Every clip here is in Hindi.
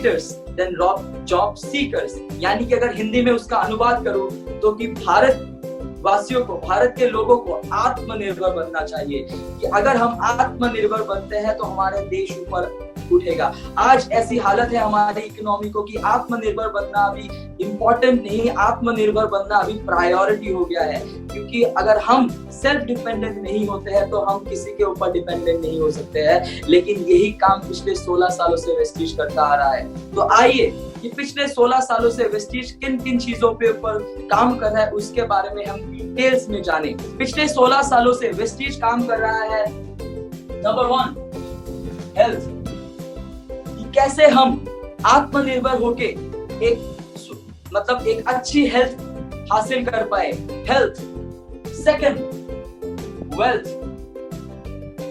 Innovators then job seekers. यानी कि अगर हिंदी में उसका अनुवाद करूं तो कि भारत वासियों को, भारत के लोगों को आत्मनिर्भर बनना चाहिए, कि अगर हम आत्मनिर्भर बनते हैं तो हमारे देश ऊपर उठेगा। आज ऐसी हालत है हमारी इकोनॉमी को कि आत्मनिर्भर बनना अभी इम्पोर्टेंट नहीं, आत्मनिर्भर बनना अभी प्रायोरिटी हो गया है। क्योंकि अगर हम सेल्फ डिपेंडेंट नहीं होते हैं तो हम किसी के ऊपर डिपेंडेंट नहीं हो सकते हैं। लेकिन यही काम पिछले 16 सालों से वेस्टीज करता आ रहा है। तो आइए कि पिछले 16 सालों से वेस्टीज किन किन चीजों पे ऊपर काम कर रहा है उसके बारे में हम डिटेल्स में जाने। पिछले 16 सालों से वेस्टीज काम कर रहा है नंबर 1 हेल्थ, कैसे हम आत्मनिर्भर होके एक अच्छी हेल्थ हासिल कर पाए। हेल्थ। सेकंड वेल्थ,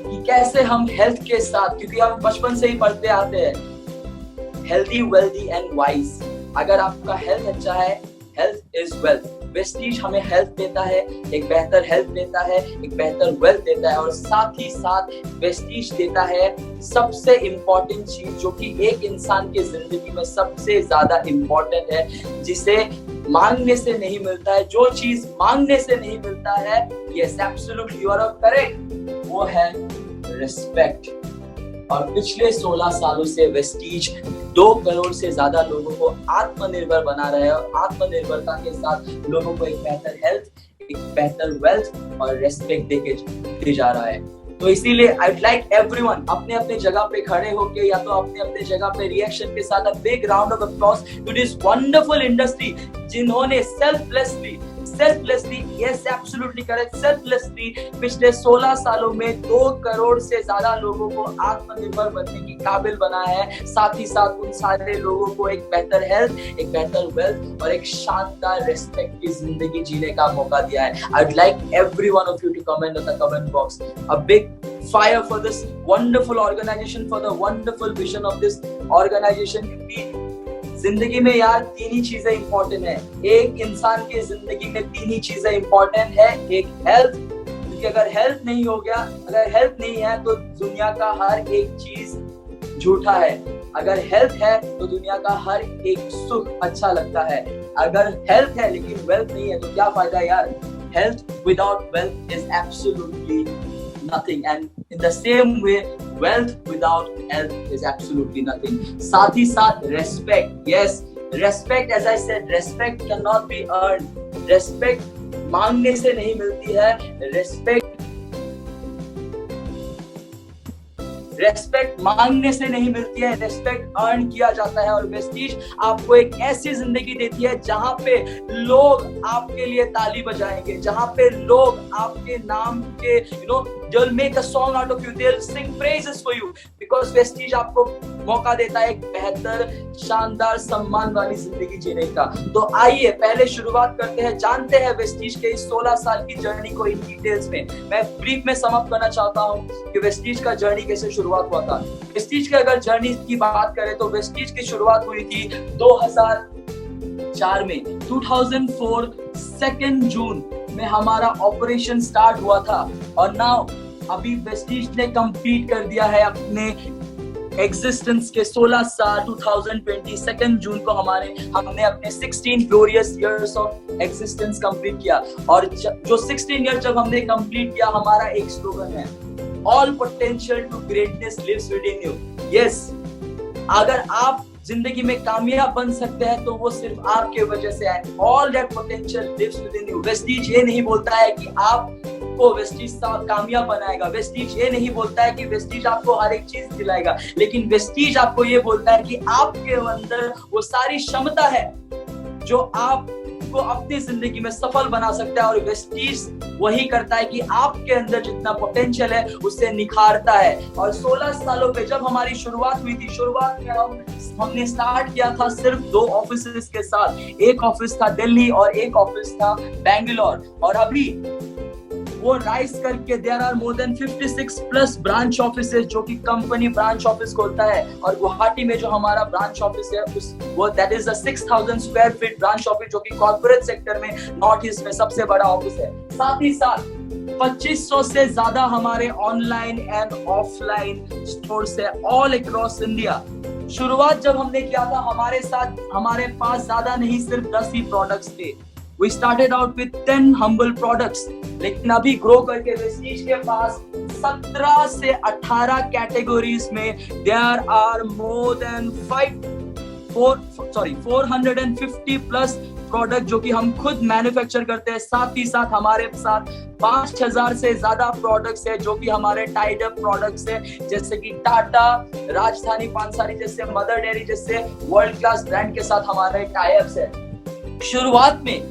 कि कैसे हम हेल्थ के साथ, क्योंकि हम बचपन से ही पढ़ते आते हैं हेल्दी वेल्दी एंड वाइज। अगर आपका हेल्थ अच्छा है, हेल्थ इज वेल्थ। वेस्टीज हमें हेल्थ देता है, एक बेहतर हेल्थ देता है, एक बेहतर वेल्थ देता है, और साथ ही साथ वेस्टीज देता है सबसे इम्पोर्टेंट चीज जो कि एक इंसान की जिंदगी में सबसे ज्यादा इम्पोर्टेंट है, जिसे मांगने से नहीं मिलता है। जो चीज मांगने से नहीं मिलता है, yes absolutely you are correct, वो है रिस्पेक्ट। और पिछले 16 सालों से वेस्टीज 2 करोड़ से ज्यादा लोगों को आत्मनिर्भर बना रहे हैं, और आत्मनिर्भरता के साथ लोगों को एक बेहतर हेल्थ, एक बेहतर वेल्थ और रेस्पेक्ट दे जा रहा है। तो इसीलिए आई वुड लाइक एवरीवन अपने अपने जगह पे खड़े होके या तो अपने अपने जगह पे रिएक्शन के साथ a big round of applause to this wonderful industry, जिन्होंने selflessly yes absolutely correct, selflessly पिछले 16 सालों में 2 करोड़ से ज्यादा लोगों को आत्मनिर्भर बनने की काबिल बनाया है। साथ ही साथ उन सारे लोगों को एक बेहतर हेल्थ, एक बेहतर वेल्थ और एक शानदार रेस्पेक्ट की जिंदगी जीने का मौका दिया है। I would like everyone of you to comment in the comment box a big fire for this wonderful organization, for the wonderful vision of this organization। क्योंकि जिंदगी में यार 3 ही चीजें इंपॉर्टेंट है। एक इंसान की जिंदगी में 3 ही चीजें इंपॉर्टेंट है। एक हेल्थ, क्योंकि अगर हेल्थ नहीं हो गया, अगर हेल्थ नहीं है तो दुनिया का हर एक चीज झूठा है। अगर हेल्थ है तो दुनिया का हर एक सुख अच्छा लगता है। अगर हेल्थ है लेकिन वेल्थ नहीं है तो क्या फायदा यार। Health without wealth is absolutely nothing, and in the same way wealth without health is absolutely nothing। साथ ही साथ respect, yes respect, as I said respect cannot be earned, respect मांगने से नहीं मिलती है, रेस्पेक्ट मांगने से नहीं मिलती है, रेस्पेक्ट अर्न किया जाता है। और वेस्टीज आपको एक ऐसी जिंदगी देती है जहां पे लोग आपके लिए ताली बजाएंगे, जहां पे लोग आपके नाम के they'll make a song out of you, they'll sing praises for you, because Vestige आपको मौका देता है एक बेहतर शानदार सम्मान वाली जिंदगी जीने का। तो आइए पहले शुरुआत करते हैं, जानते हैं वेस्टीज के इस 16 साल की जर्नी को इन डिटेल्स में। मैं ब्रीफ में समाप्त करना चाहता हूं कि वेस्टीज का जर्नी कैसे शुरुआत हुआ था। वेस्टीज की अगर जर्नी की बात करें तो वेस्टीज की शुरुआत हुई थी 2004 में। 2004 2 जून में हमारा ऑपरेशन स्टार्ट हुआ था, और नाउ अभी वेस्टीज ने कंप्लीट कर दिया है अपने एग्जिस्टेंस के 16 साल। 2020 2 जून को हमने अपने 16 glorious years of existence complete किया। और जो 16 ईयर जब हमने कंप्लीट किया, हमारा एक स्लोगन है, all potential to greatness lives within you. Yes, अगर आप जिंदगी में कामयाब बन सकते हैं तो वो सिर्फ आपके वजह से है। All that potential lives within you. Vestige ये नहीं बोलता है कि आपको वेस्टीज कामयाब बनाएगा, वेस्टीज ये नहीं बोलता है कि वेस्टीज आपको हर एक चीज दिलाएगा, लेकिन वेस्टीज आपको ये बोलता है कि आपके अंदर वो सारी क्षमता है जो आपको अपनी जिंदगी में सफल बना सकता है। और वेस्टीज वही करता है कि आपके अंदर जितना पोटेंशियल है उसे निखारता है। और 16 सालों पे जब हमारी शुरुआत हुई थी, शुरुआत में हमने स्टार्ट किया था सिर्फ 2 ऑफिसेस के साथ। एक ऑफिस था दिल्ली और एक ऑफिस था बेंगलोर। और अभी वो राइज करके there are more than 56 plus branch offices, जो कि कंपनी ब्रांच ऑफिस खोलता है। और गुवाहाटी में जो हमारा ब्रांच ऑफिस है वो that is a 6000 square feet branch office, जो कि कॉर्पोरेट सेक्टर में नॉर्थ ईस्ट में सबसे बड़ा ऑफिस है। साथ ही साथ 2500 से ज्यादा हमारे ऑनलाइन एंड ऑफलाइन स्टोर्स है ऑल अक्रॉस इंडिया। शुरुआत जब हमने किया था हमारे पास ज्यादा नहीं, सिर्फ 10 ही प्रोडक्ट्स थे। We started out with 10 humble products, लेकिन अभी ग्रो करके वेस्टीज के पास 17 से 18 कैटेगरीज में there are more than 450 plus product जो कि हम खुद मैन्युफैक्चर करते हैं। साथ ही साथ हमारे साथ 5000 से ज्यादा प्रोडक्ट्स है जो कि हमारे टाइड अप प्रोडक्ट्स है, जैसे कि टाटा, राजधानी पानसारी जैसे, मदर डेयरी जैसे वर्ल्ड क्लास ब्रांड के साथ हमारे टाई अप्स है। शुरुआत में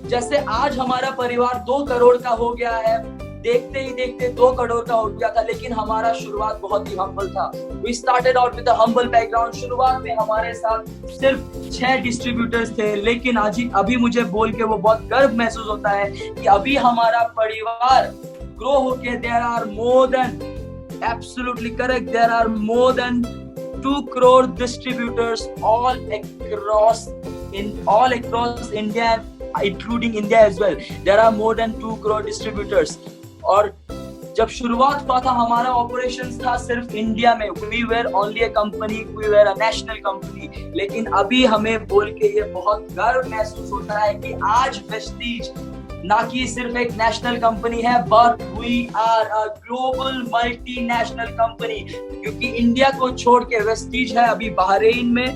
जैसे आज हमारा परिवार 2 करोड़ का हो गया है, देखते ही देखते 2 करोड़ का हो गया था, लेकिन हमारा शुरुआत बहुत ही हम्बल था। We started out with a humble background। शुरुआत में हमारे साथ सिर्फ 6 डिस्ट्रीब्यूटर्स थे, लेकिन अभी मुझे बोल के वो बहुत गर्व महसूस होता है कि अभी हमारा परिवार ग्रो होके there are more than, absolutely correct, there are more than 2 crore distributors all across India, including India as well. There are more than 2 crore distributors। और जब शुरुआत हुआ था हमारा ऑपरेशंस था सिर्फ इंडिया में। We were only a company, we were a national company। लेकिन अभी हमें बोल के ये बहुत गर्व महसूस होता है कि आज वेस्टीज ना कि सिर्फ एक नेशनल कंपनी है, but we are a global multinational company, क्योंकि इंडिया को छोड़ के वेस्टीज है अभी बहरीन में,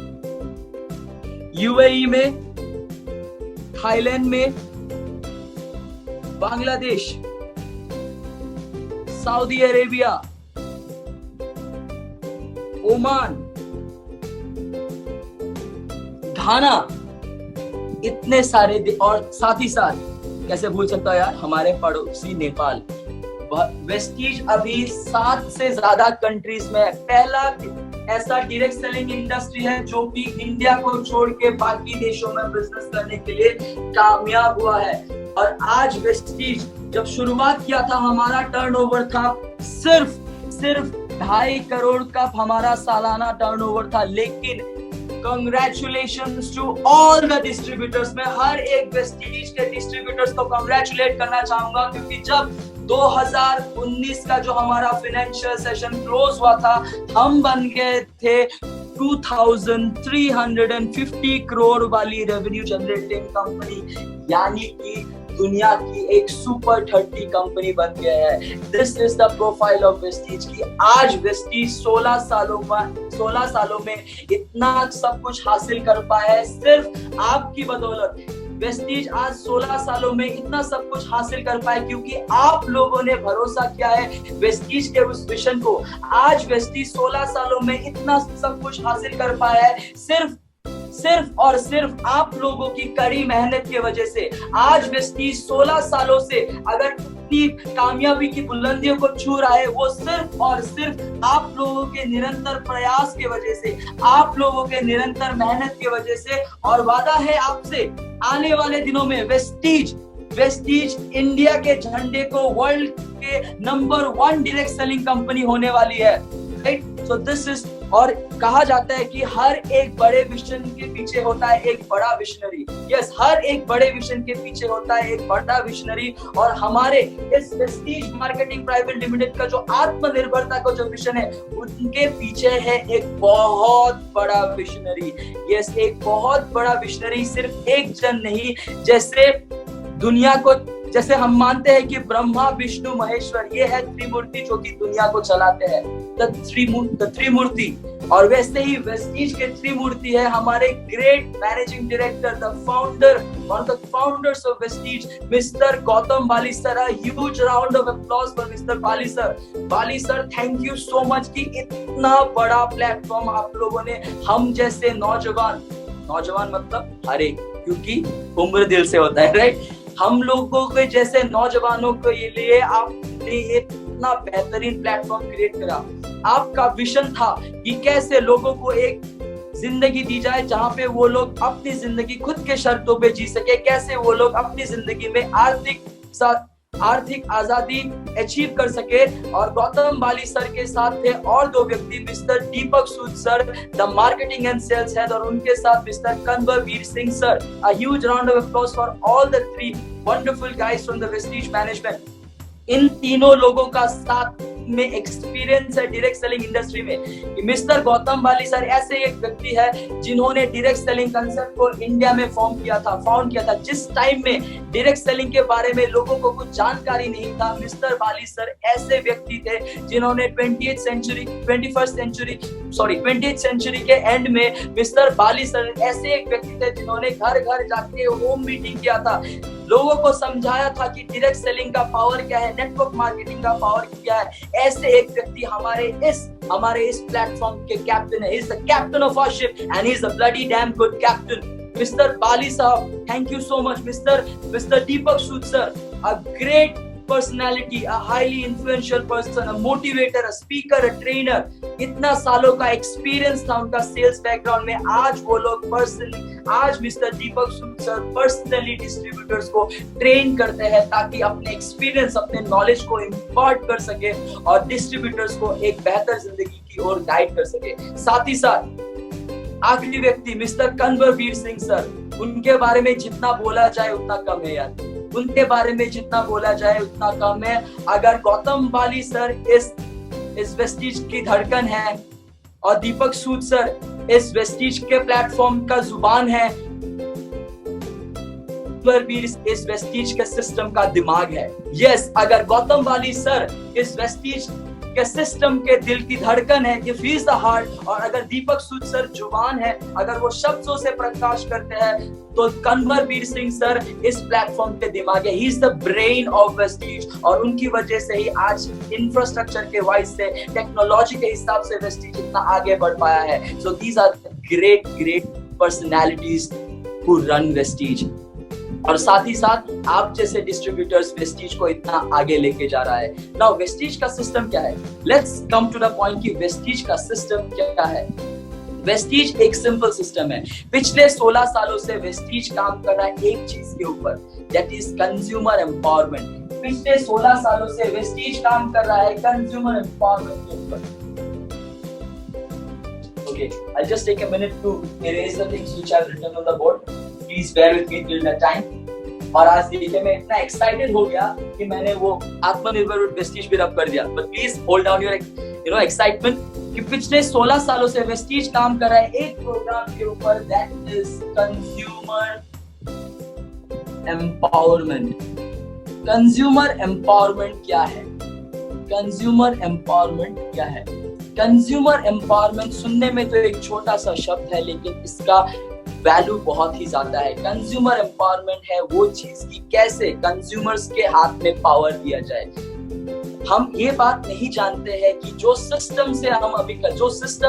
यूएई में, थाईलैंड में, बांग्लादेश, सऊदी अरेबिया, ओमान, घाना, इतने सारे, और साथ ही साथ कैसे भूल सकता यार हमारे पड़ोसी नेपाल। वेस्टीज अभी 7 से ज्यादा कंट्रीज में पहला ऐसा डायरेक्ट सेलिंग इंडस्ट्री है जो कि इंडिया को छोड़ के बाकी देशों में बिजनेस करने के लिए कामयाब हुआ है। और आज वेस्टीज जब शुरुआत किया था हमारा टर्नओवर था सिर्फ 2.5 करोड़ का हमारा सालाना टर्नओवर था, लेकिन congratulations to all the distributors. मैं हर एक वेस्टीज के डिस्ट्रीब्यूटर्स को कंग्रेचुलेट करना चाहूंगा, क्योंकि जब 2019 का जो हमारा फाइनेंशियल सेशन क्लोज हुआ था, हम बन गए थे 2350 करोड़ वाली रेवेन्यू जनरेटिंग कंपनी, यानी कि दुनिया की एक सुपर 30 कंपनी बन गया है। This is the profile of Vestige की आज वेस्टीज 16 सालों में इतना सब कुछ हासिल कर पाया है सिर्फ आपकी बदौलत। वेस्टीज आज 16 सालों में इतना सब कुछ हासिल कर पाए क्योंकि आप लोगों ने भरोसा किया है वेस्टीज के उस विजन को। आज वेस्टीज 16 सालों में इतना सब कुछ हासिल कर पाया है सिर्फ और सिर्फ आप लोगों की कड़ी मेहनत की वजह से। आज वेस्टीज 16 सालों से अगर इतनी कामयाबी की बुलंदियों को छू रहा है, वो सिर्फ और सिर्फ आप लोगों के निरंतर प्रयास की वजह से, आप लोगों के निरंतर मेहनत की वजह से। और वादा है आपसे, आने वाले दिनों में वेस्टीज इंडिया के झंडे को वर्ल्ड के नंबर 1 डायरेक्ट सेलिंग कंपनी होने वाली है, राइट? सो दिस इज, और कहा जाता है कि हर एक बड़े विजन के पीछे होता है एक बड़ा विजनरी। यस, हर एक बड़े विजन के पीछे होता है एक बड़ा विजनरी, और हमारे इस वेस्टीज मार्केटिंग प्राइवेट लिमिटेड का जो आत्मनिर्भरता का जो विजन है, उनके पीछे है एक बहुत बड़ा विजनरी। यस, एक बहुत बड़ा विजनरी, सिर्फ एक जन नहीं। जैसे दुनिया को, जैसे हम मानते हैं कि ब्रह्मा विष्णु महेश्वर, ये है त्रिमूर्ति जो कि दुनिया को चलाते हैं, त्रिमूर्ति। और वैसे ही वेस्टीज के त्रिमूर्ति है हमारे great managing director, the founder, one of the founders of Vestige, mister Gautam Bali sir. A huge round of applause for mister Bali sir. Bali sir, thank you so much कि इतना बड़ा प्लेटफॉर्म आप लोगों ने हम जैसे नौजवान मतलब हर एक, क्योंकि उम्र दिल से होता है, राइट? हम लोगों के जैसे नौजवानों के लिए आपने इतना बेहतरीन प्लेटफॉर्म क्रिएट करा। आपका विजन था कि कैसे लोगों को एक जिंदगी दी जाए जहां पे वो लोग अपनी जिंदगी खुद के शर्तों पे जी सके, कैसे वो लोग अपनी जिंदगी में आर्थिक आजादी अचीव कर सके। और गौतम बाली सर के साथ थे और 2 व्यक्ति, mister Deepak Sood sir, the marketing and sales head, और उनके साथ mister Kanwarvir Singh sir. A huge round of applause for all the 3 wonderful guys from the Vestige management. इन तीनों लोगों का साथ में एक्सपीरियंस है डायरेक्ट सेलिंग इंडस्ट्री में। मिस्टर गौतम बाली सर ऐसे एक व्यक्ति है जिन्होंने डायरेक्ट सेलिंग कंसेप्ट को इंडिया में फाउंड किया था। जिस टाइम में डायरेक्ट सेलिंग के बारे में लोगों को कुछ जानकारी नहीं था, मिस्टर बाली सर ऐसे व्यक्ति थे जिन्होंने 20th सेंचुरी के एंड में मिस्टर बाली सर ऐसे एक व्यक्ति थे जिन्होंने घर घर जाके होम मीटिंग किया था, लोगों को समझाया था कि डायरेक्ट सेलिंग का पावर क्या है, नेटवर्क मार्केटिंग का पावर क्या है। ऐसे एक व्यक्ति हमारे इस प्लेटफॉर्म के कैप्टन है। He is the captain of our ship and he is a bloody damn good captain. Mr. Bali sahab, thank you so much. Mr. Deepak Sood sir, a great personality, a highly influential person, a motivator, a speaker, a trainer. इतना सालों का एक्सपीरियंस था उनका सेल्स बैकग्राउंड में। आज mister Deepak Sood sir personally distributors को ट्रेन करते हैं ताकि अपने एक्सपीरियंस, अपने नॉलेज को इम्पार्ट कर सके और डिस्ट्रीब्यूटर्स को एक बेहतर जिंदगी की ओर गाइड कर सके। साथ ही साथ आखिरी व्यक्ति मिस्टर कंवरवीर सिंह सर, उनके बारे में जितना बोला जाए उतना कम है यार, उनके बारे में जितना बोला जाए उतना कम है। अगर गौतम बाली सर इस वेस्टीज की धड़कन है और दीपक सूद सर इस वेस्टीज के प्लेटफॉर्म का जुबान है, भी इस वेस्टीज के सिस्टम का दिमाग है। यस, अगर गौतम बाली सर इस वेस्टीज के सिस्टम के दिल की धड़कन है, if he is the heart, और अगर दीपक सूद सर जुबान है, अगर वो शब्दों से प्रकाश करते हैं, तो कंवरवीर सिंह सर इस प्लेटफॉर्म के दिमाग है। He is the brain of Vestige और उनकी वजह से ही आज इंफ्रास्ट्रक्चर के वाइज से, टेक्नोलॉजी के हिसाब से वेस्टीज इतना आगे बढ़ पाया है। So these are great personalities who run Vestige. और साथ ही साथ आप जैसे डिस्ट्रीब्यूटर्स वेस्टीज को इतना आगे लेके जा रहा है। नाउ वेस्टीज का सिस्टम क्या है? Let's come to the point कि वेस्टीज का सिस्टम क्या है। वेस्टीज एक सिंपल सिस्टम है। पिछले 16 सालों से वेस्टीज काम कर रहा है एक चीज के ऊपर, दैट इज कंज्यूमर एम्पावरमेंट। पिछले 16 सालों से वेस्टीज काम कर रहा है कंज्यूमर एम्पावरमेंट के ऊपर। Okay, I'll just take a minute to erase the things which I've written on the board. Please bear with me till that time. और आज देखिए मैं इतना एक्साइटेड हो गया कि मैंने वो आत्मनिर्भर वेस्टीज भी रब कर दिया। But please hold down your excitement कि पिछले 16 सालों से वेस्टीज काम कर रहा है एक प्रोग्राम के ऊपर, that is consumer empowerment. Consumer empowerment क्या है? कंज्यूमर एम्पावरमेंट क्या है? कंज्यूमर एम्पावरमेंट सुनने में तो एक छोटा सा शब्द है, लेकिन इसका वैल्यू बहुत ही ज्यादा है। कंज्यूमर एम्पावरमेंट है वो चीज की कैसे कंज्यूमर्स के हाथ में पावर दिया जाए। हम ये बात नहीं जानते हैं कि जो सिस्टम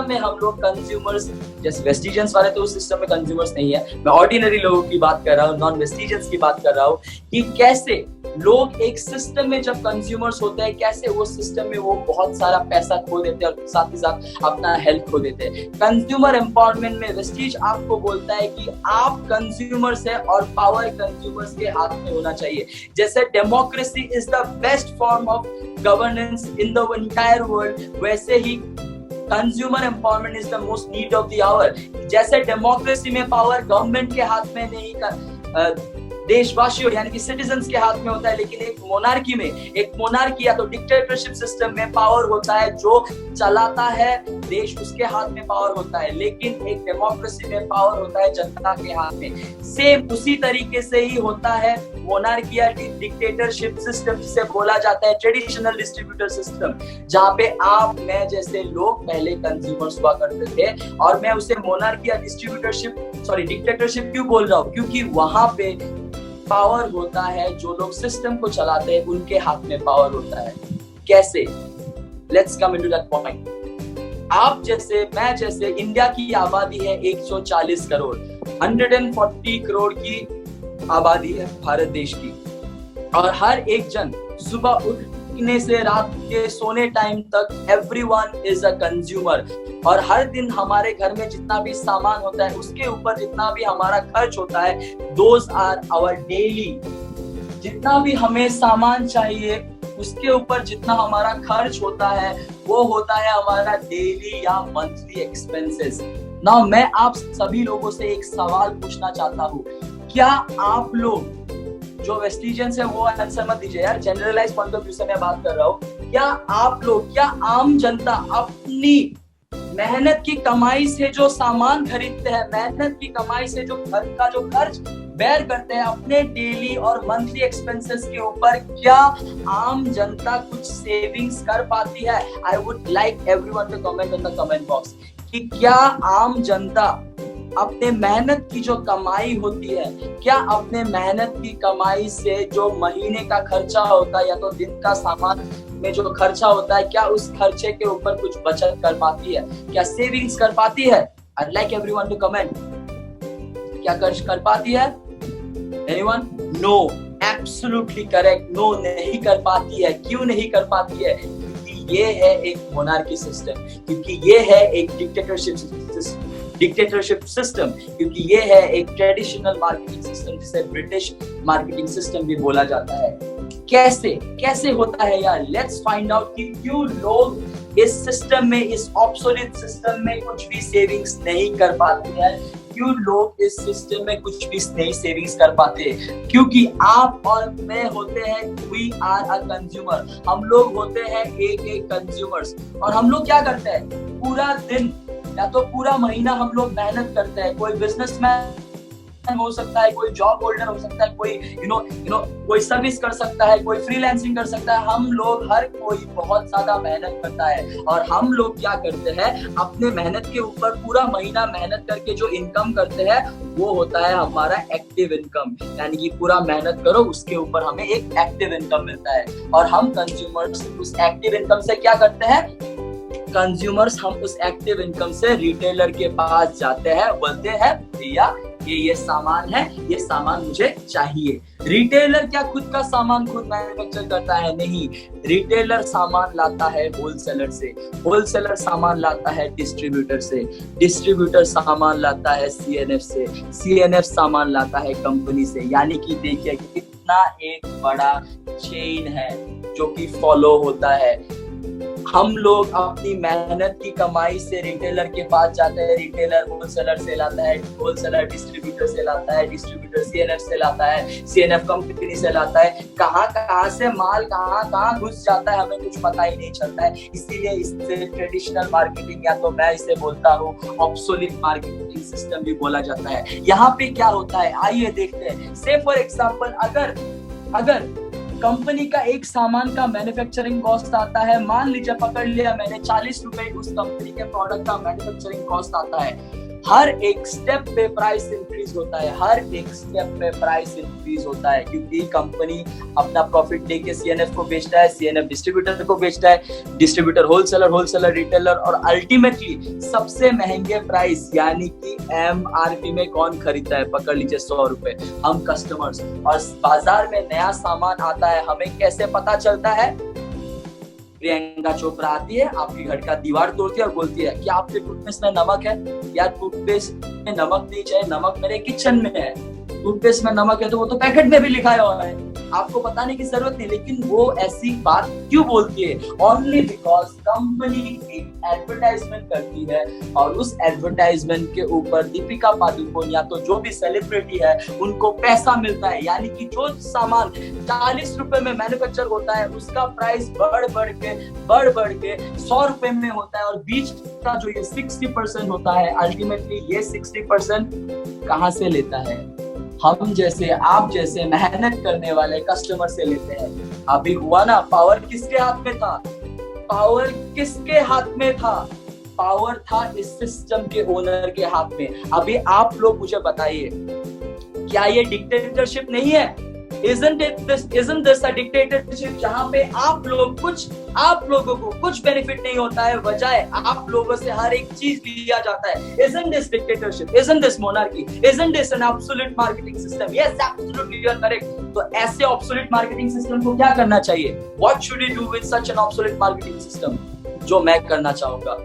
में हम लोग कंज्यूमर्स, जैसे वेस्टीजियंस वाले तो उस सिस्टम में कंज्यूमर्स नहीं है, मैं ऑर्डिनरी लोगों की बात कर रहा हूँ, नॉन वेस्टीजियंस की बात कर रहा हूँ, कि कैसे लोग एक सिस्टम में जब कंज्यूमर्स होते हैं, कैसे वो सिस्टम में वो बहुत सारा पैसा खो देते हैं और साथ ही साथ अपना हेल्थ खो देते हैं। कंज्यूमर एम्पावरमेंट में वेस्टीज आपको बोलता है कि आप कंज्यूमर्स है और पावर कंज्यूमर्स के हाथ में होना चाहिए। जैसे democracy is the best form of governance in the entire world, वैसे ही consumer empowerment is the most need of the hour. जैसे डेमोक्रेसी में पावर गवर्नमेंट के हाथ में नहीं, देशवासियों यानी कि सिटीजन्स के हाथ में होता है, लेकिन एक मोनार्की या तो डिक्टेटरशिप सिस्टम में पावर होता है, जो चलाता है देश उसके हाथ में पावर होता है, लेकिन एक डेमोक्रेसी में पावर होता है जनता के हाथ में। सेम उसी तरीके से ही होता है मोनार्की या डिक्टेटरशिप सिस्टम, जिसे बोला जाता है ट्रेडिशनल डिस्ट्रीब्यूटर सिस्टम, जहाँ पे आप मैं जैसे लोग पहले कंज्यूमर्स हुआ करते थे। और मैं उसे मोनार्की या डिक्टेटरशिप क्यों बोल रहा हूँ? क्योंकि वहां पे पावर होता है, जो लोग सिस्टम को चलाते हैं उनके हाथ में पावर होता है। कैसे? Let's come into that point. आप जैसे मैं जैसे इंडिया की आबादी है 140 करोड़, 140 करोड़ की आबादी है भारत देश की, और हर एक जन सुबह उठने से रात के सोने टाइम तक एवरीवन इज अ कंज्यूमर। और हर दिन हमारे घर में जितना भी सामान होता है, उसके ऊपर जितना भी हमारा खर्च होता है, दोज आर आवर डेली। जितना भी हमें सामान चाहिए उसके ऊपर जितना हमारा खर्च होता है, वो होता है हमारा डेली या मंथली एक्सपेंसेस। नाउ मैं आप सभी लोगों से एक सवाल पूछना चाहता हूँ, क्या आप लोग जो वेस्टिजियंस है वो आंसर मत दीजिए यार, जनरलाइज पॉइंट ऑफ व्यू से मैं बात कर रहा हूँ। क्या आप लोग, क्या आम जनता अपनी मेहनत की कमाई से जो सामान खरीदते हैं, मेहनत की कमाई से जो घर का जो खर्च बेयर करते हैं अपने डेली और मंथली एक्सपेंसेस के ऊपर, क्या आम जनता कुछ सेविंग्स कर पाती है? I would like everyone to comment in the comment box कि क्या आम जनता अपने मेहनत की जो कमाई होती है, क्या अपने मेहनत की कमाई से जो महीने का खर्चा होता है या तो दिन का सामान में जो खर्चा होता है, क्या उस खर्चे के ऊपर कुछ बचत कर पाती है? क्या सेविंग्स कर पाती है? I'd like everyone to comment. क्या खर्च कर पाती है? Anyone? No. Absolutely correct. No, नहीं कर पाती है। क्यों नहीं कर पाती है? क्योंकि ये है एक मोनार्की सिस्टम, क्योंकि ये है एक डिक्टेटरशिप सिस्टम, क्योंकि ये है एक ट्रेडिशनल मार्केटिंग सिस्टम जिसे ब्रिटिश मार्केटिंग सिस्टम भी बोला जाता है। कैसे होता है यार? लेट्स फाइंड आउट कि क्यों लोग इस सिस्टम में, इस ऑब्सोलीट सिस्टम में कुछ भी सेविंग्स नहीं कर पाते हैं। क्यों लोग इस सिस्टम में कुछ भी नहीं सेविंग्स कर पाते? क्योंकि आप और मैं होते हैं, वी आर अ कंज्यूमर, हम लोग होते हैं एक कंज्यूमर्स। और हम लोग क्या करते हैं? पूरा दिन या तो पूरा महीना हम लोग मेहनत करते हैं। कोई बिजनेसमैन हो सकता है, कोई जॉब होल्डर हो सकता है, कोई कोई सर्विस कर सकता है, कोई फ्रीलांसिंग कर सकता है। हम लोग हर कोई बहुत ज्यादा मेहनत करता है और हम लोग क्या करते हैं? अपने मेहनत के ऊपर पूरा महीना मेहनत करके जो इनकम करते हैं वो होता है हमारा एक्टिव इनकम, यानी कि पूरा मेहनत करो उसके ऊपर हमें एक एक्टिव इनकम मिलता है। और हम कंज्यूमर्स उस एक्टिव इनकम से क्या करते हैं? कंज्यूमर्स हम उस एक्टिव इनकम से रिटेलर के पास जाते हैं, बोलते हैं भैया ये सामान है, ये सामान मुझे चाहिए। रिटेलर क्या खुद का सामान खुद मैन्युफैक्चर करता है? नहीं, रिटेलर सामान लाता है होलसेलर से, होलसेलर सामान लाता है डिस्ट्रीब्यूटर से, डिस्ट्रीब्यूटर सामान लाता है सीएनएफ से, सीएनएफ सामान लाता है कंपनी से। यानी कि देखिए कितना एक बड़ा चेन है जो कि फॉलो होता है। हम लोग अपनी मेहनत की कमाई से रिटेलर के पास जाते हैं, रिटेलर होलसेलर से लाता है, होलसेलर डिस्ट्रीब्यूटर से लाता है, डिस्ट्रीब्यूटर सीएनएफ से लाता है, सीएनएफ कंपनी से लाता है। कहाँ से माल कहाँ घुस जाता है हमें कुछ पता ही नहीं चलता है। इसीलिए इसे ट्रेडिशनल मार्केटिंग या तो मैं इसे बोलता हूँ ऑब्सोलीट मार्केटिंग सिस्टम भी बोला जाता है। यहाँ पे क्या होता है आइए देखते हैं। से फॉर एग्जाम्पल अगर कंपनी का एक सामान का मैन्युफैक्चरिंग कॉस्ट आता है, मान लीजिए पकड़ लिया मैंने 40 रुपए उस कंपनी के प्रोडक्ट का मैन्युफैक्चरिंग कॉस्ट आता है। हर एक स्टेप पे प्राइस इंक्रीज होता है, हर एक स्टेप पे प्राइस इंक्रीज होता है, क्योंकि कंपनी अपना प्रॉफिट लेके सीएनएफ को बेचता है, सीएनएफ डिस्ट्रीब्यूटर को बेचता है, डिस्ट्रीब्यूटर होलसेलर, होलसेलर रिटेलर, और अल्टीमेटली सबसे महंगे प्राइस यानी कि एमआरपी में कौन खरीदता है? पकड़ लीजिए 100 रुपए, हम कस्टमर्स। और बाजार में नया सामान आता है, हमें कैसे पता चलता है? प्रियंका चोपड़ा आती है, आपकी घर का दीवार तोड़ती है और बोलती है कि आपके टूथपेस्ट में नमक है। यार टूथपेस्ट में नमक नहीं चाहिए, नमक मेरे किचन में है। टूथपेस्ट में नमक है तो वो तो पैकेट में भी लिखा हुआ है, आपको बताने की जरूरत नहीं। लेकिन वो ऐसी बात क्यों बोलती है? ओनली बिकॉज कंपनी एक एडवर्टाइजमेंट करती है और उस एडवर्टाइजमेंट के ऊपर दीपिका पादुकोण या तो जो भी सेलिब्रिटी है उनको पैसा मिलता है। यानी कि जो सामान 40 रुपए में मैन्युफैक्चर होता है उसका प्राइस बढ़ बढ़ के 100 रुपए में होता है, और बीच का जो ये 60% होता है, अल्टीमेटली ये 60% कहाँ से लेता है? हम जैसे आप जैसे मेहनत करने वाले कस्टमर से लेते हैं। अभी हुआ ना, पावर किसके हाथ में था? पावर किसके हाथ में था? पावर था इस सिस्टम के ओनर के हाथ में। अभी आप लोग मुझे बताइए, क्या ये डिक्टेटरशिप नहीं है? Isn't this a dictatorship जहाँ पे आप लोगों को कुछ बेनिफिट नहीं होता है, बजाय आप लोगों से हर एक चीज लिया जाता है? Isn't this dictatorship? Isn't this monarchy? Isn't this an absolute marketing system? Yes, absolutely, you are correct. तो ऐसे obsolete marketing system को क्या करना चाहिए? What should we do with such an obsolete marketing system? जो मैं करना चाहूंगा,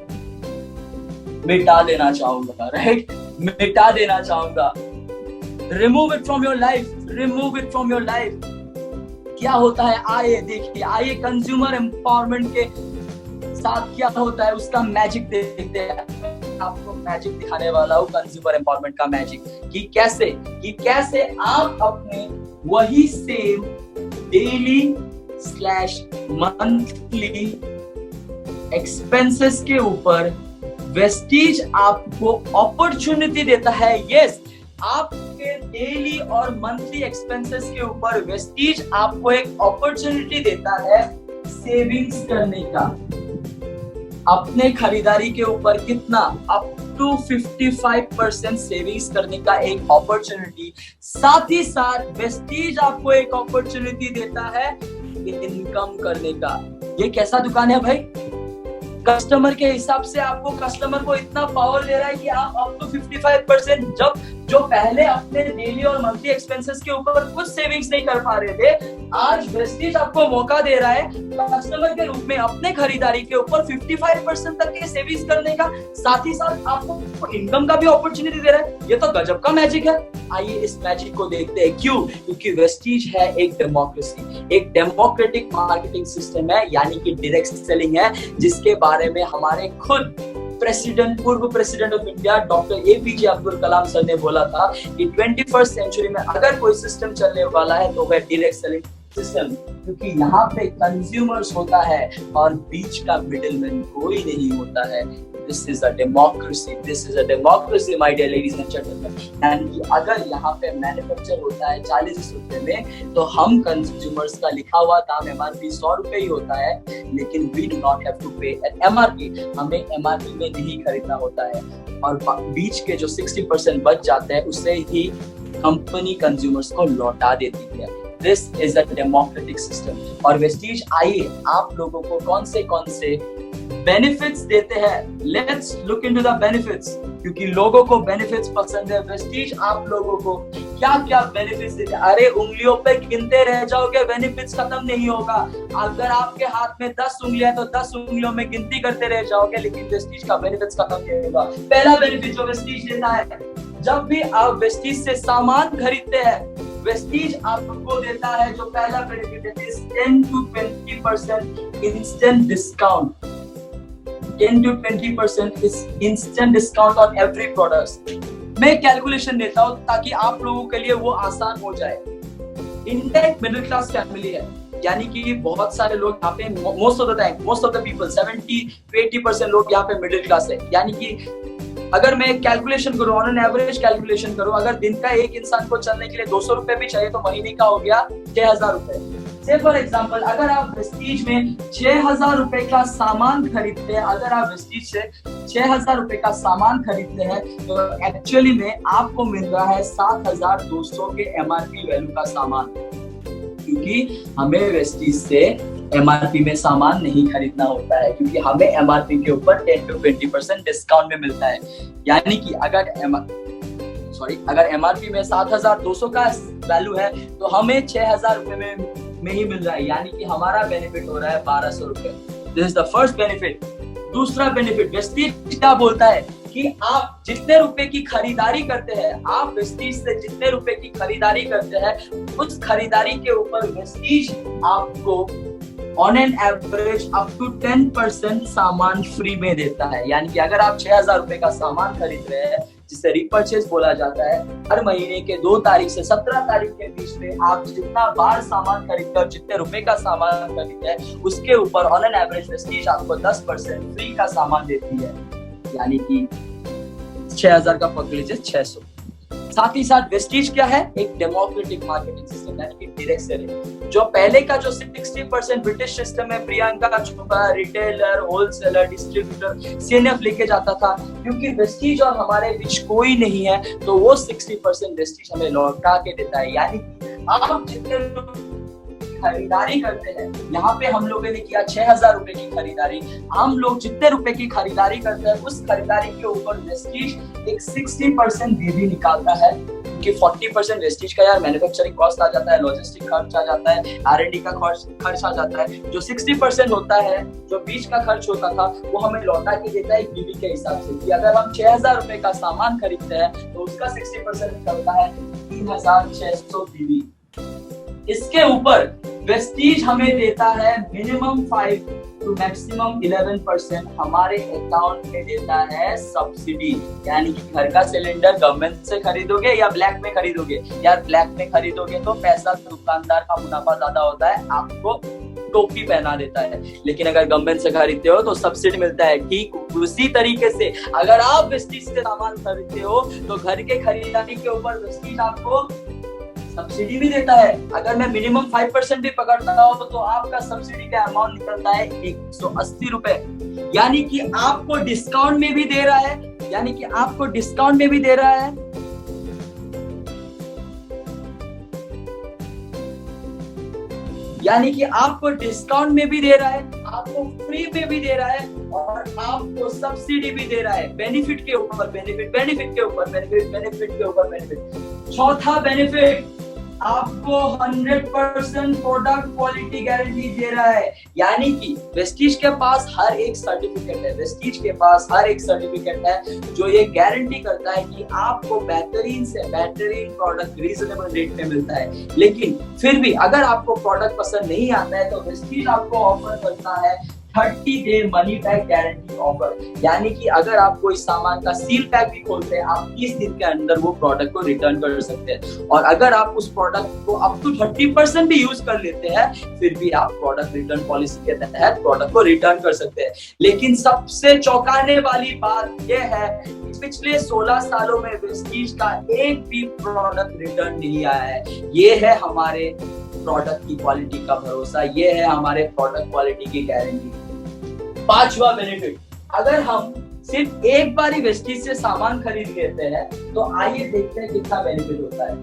मिटा देना चाहूंगा, राइट? मिटा देना चाहूंगा। Remove it from your life. Remove it from your life. क्या होता है? आइए कंज्यूमर एम्पावरमेंट के साथ क्या होता है उसका मैजिक देखते हैं। आपको मैजिक दिखाने वाला हूँ, कंज्यूमर एम्पावरमेंट का मैजिक, कि कैसे आप अपने वही same daily slash monthly expenses के ऊपर वेस्टीज आपको अपॉर्चुनिटी देता है। यस, आपके डेली और मंथली एक्सपेंसेस के ऊपर वेस्टीज आपको एक अपॉर्चुनिटी देता है सेविंग्स करने का। अपने खरीदारी के ऊपर कितना, अप टू 55% सेविंग्स करने का एक अपॉर्चुनिटी। साथ ही साथ वेस्टीज आपको एक अपॉर्चुनिटी देता है इनकम करने का। ये कैसा दुकान है भाई? कस्टमर के हिसाब से आपको कस्टमर को इतना पावर दे रहा है कि आप अप टू 55% जब जो पहले अपने डेली और मंथली एक्सपेंसेस के ऊपर कुछ सेविंग्स नहीं कर पा रहे थे, आज वेस्टीज आपको मौका दे रहा है कस्टमर के रूप में अपने खरीदारी के ऊपर 55% तक के सेविंग्स करने का। साथ ही साथ आपको इनकम का भी अपॉर्चुनिटी दे रहा है। ये तो गजब का मैजिक है। आइए इस मैजिक को देखते हैं। क्यों? क्योंकि वेस्टीज है एक डेमोक्रेसी, एक डेमोक्रेटिक मार्केटिंग सिस्टम है, यानी कि डायरेक्ट सेलिंग है, जिसके बारे में हमारे खुद पूर्व president of India doctor APJ Abdul Kalam sir ने बोला था कि 21st सेंचुरी में अगर कोई सिस्टम चलने वाला है तो वह डायरेक्ट सेलिंग सिस्टम, क्योंकि यहाँ पे कंज्यूमर्स होता है और बीच का मिडिलमैन कोई नहीं होता है। This is a democracy. This is a democracy, my dear ladies and gentlemen. And अगर यहाँ पे मैन्युफैक्चर होता है 40 रुपए में, तो हम कंज्यूमर्स का लिखा हुआ दाम MRP 100 रुपए ही होता है, लेकिन we do not have to pay an MRP. हमें MRP में नहीं खरीदना होता है और बीच के जो 60% बच जाते हैं उससे ही कंपनी कंज्यूमर्स को लौटा देती है। This is a democratic system. और वेस्टीज आइए आप लोगों को कौन से बेनिफिट्स देते हैं। Let's look into the benefits, क्योंकि लोगों को बेनिफिट्स पसंद है। वेस्टीज आप लोगों को क्या क्या बेनिफिट्स देते हैं? अरे उंगलियों पे गिनते रह जाओगे, बेनिफिट्स खत्म नहीं होगा। अगर आपके हाथ में 10 उंगलियां है तो 10 उंगलियों में गिनती करते रह जाओगे, लेकिन वेस्टीज का बेनिफिट्स खत्म नहीं होगा। पहला बेनिफिट जो वेस्टीज देता है, जब भी आप वेस्टीज से सामान खरीदते हैं, वेस्टीज आपको देता है जो पहला बेनिफिट है 10 to 20% instant discount. 10 to 20% is instant discount on every product। मैं कैलकुलेशन देता हूँ ताकि आप लोगों के लिए वो आसान हो जाए। इंडिया एक मिडिल क्लास फैमिली है, यानी कि बहुत सारे लोग यहाँ पे most of the people 70 to 80% लोग यहाँ पे मिडिल क्लास है। यानी कि अगर मैं कैलकुलेशन करूँ, ऑन एन एवरेज कैलकुलेशन करूँ, अगर दिन का एक इंसान को चलने के लिए 200 रुपए भी चाहिए तो महीने का हो गया 6000 रुपए। से फॉर एग्जाम्पल अगर आप वेस्टीज में 6000 रुपए का सामान खरीदते हैं, अगर आप वेस्टीज से 6000 रुपए का सामान खरीदते हैं, तो एक्चुअली में आपको मिल रहा है 7200 के MRP वैल्यू का सामान, क्योंकि हमें वेस्टीज से MRP में सामान नहीं खरीदना होता है, क्योंकि हमें MRP के ऊपर 10 to 20% डिस्काउंट में मिलता है। यानी कि अगर MRP में 7200 का वैल्यू है तो हमें 6000 रुपए में ही मिल रहा है, यानी कि हमारा बेनिफिट हो रहा है 1200 रुपए। This is the first benefit. दूसरा बेनिफिट वेस्टीज क्या बोलता है कि आप जितने रुपए की खरीदारी करते हैं, आप वेस्टीज से जितने रुपए की खरीदारी करते हैं, उस खरीदारी के ऊपर वेस्टीज आपको on an average up to 10% सामान फ्री में देता है। यानी कि अगर आप 6000 रुपए का सामान खरीद रहे हैं, जिसे रिपर्चेज बोला जाता है, हर महीने के 2 तारीख से 17 तारीख के बीच में आप जितना बार सामान खरीदते हैं और जितने रुपए का सामान खरीदते हैं, उसके ऊपर ऑन एन एवरेज वेस्टीज आपको 10% फ्री का सामान देती है। यानी कि 6000 का पकड़ लीजिए 600। साथ ही साथ वेस्टीज क्या है? एक डेमोक्रेटिक मार्केटिंग सिस्टम, यानी कि डायरेक्ट सेलिंग। जो पहले का जो 60% ब्रिटिश सिस्टम है, Priyanka Chopra retailer, wholesaler, distributor, CNF लेके जाता था, क्योंकि वेस्टीज और हमारे बीच कोई नहीं है, तो वो 60% वेस्टीज हमें लौटा के देता है। यानी कि आप जितने खरीदारी करते हैं, यहाँ पे हम लोगों ने किया 6000 रुपए की खरीदारी, हम लोग जितने रुपए की खरीदारी करते हैं, उस खरीदारी के ऊपर वेस्टीज एक 60% भी निकालता है, क्योंकि 40% वेस्टीज का यार मैन्युफैक्चरिंग कॉस्ट आ जाता है, लॉजिस्टिक खर्च आ जाता है, R&D का खर्च आ जाता है। जो 60% होता है, जो बीच का खर्च होता था, वो हमें लौटा के देता है बीवी के हिसाब से, कि अगर हम 6000 रुपए का सामान खरीदते हैं तो उसका 60% निकलता है 3600 बीवी। इसके ऊपर वेस्टीज हमें देता है मिनिमम 5 टू मैक्सिमम 11% हमारे अकाउंट में देता है सब्सिडी। यानी कि घर का सिलेंडर गवर्नमेंट से खरीदोगे या ब्लैक में खरीदोगे, यार ब्लैक में खरीदोगे तो पैसा दुकानदार का मुनाफा ज्यादा होता है, आपको टोपी पहना देता है। लेकिन अगर गवर्नमेंट से खरीदते हो तो सब्सिडी मिलता है। ठीक उसी तरीके से अगर आप वेस्टीज से सामान खरीदते हो तो घर के खरीदारी के ऊपर वेस्टीज आपको सब्सिडी भी देता है। अगर मैं मिनिमम 5% भी पकड़ता हूँ तो आपका सब्सिडी का अमाउंट निकलता है 180 रुपए। यानी कि आपको डिस्काउंट में भी दे रहा है, यानी कि आपको डिस्काउंट में भी दे रहा है, यानी कि आपको डिस्काउंट में भी दे रहा है, आपको फ्री में भी दे रहा है और आपको सब्सिडी भी दे रहा है। बेनिफिट के ऊपर बेनिफिट, बेनिफिट के ऊपर बेनिफिट, बेनिफिट के ऊपर बेनिफिट। चौथा बेनिफिट, आपको 100% प्रोडक्ट क्वालिटी गारंटी दे रहा है। यानी कि वेस्टीज के पास हर एक सर्टिफिकेट है, वेस्टीज के पास हर एक सर्टिफिकेट है जो ये गारंटी करता है कि आपको बेहतरीन से बेहतरीन प्रोडक्ट रीजनेबल रेट में मिलता है। लेकिन फिर भी अगर आपको प्रोडक्ट पसंद नहीं आता है तो वेस्टीज आपको ऑफर करता है 30 day money back guarantee offer. यानी कि अगर आप कोई सामान का सील पैक भी खोलते हैं, आप 30 दिन के अंदर वो प्रोडक्ट को रिटर्न कर सकते हैं। और अगर आप उस प्रोडक्ट को अप टू 30% भी यूज कर लेते हैं फिर भी आप प्रोडक्ट रिटर्न पॉलिसी के तहत प्रोडक्ट को रिटर्न कर सकते हैं। लेकिन सबसे चौंकाने वाली बात यह है कि पिछले 16 सालों में वेस्टीज का एक भी प्रोडक्ट रिटर्न नहीं आया है। ये है हमारे प्रोडक्ट की क्वालिटी का भरोसा, ये है हमारे प्रोडक्ट क्वालिटी की गारंटी। पांचवा बेनिफिट, अगर हम सिर्फ एक बार ही वेस्टीज से सामान खरीद लेते हैं तो आइए देखते हैं कितना बेनिफिट होता है।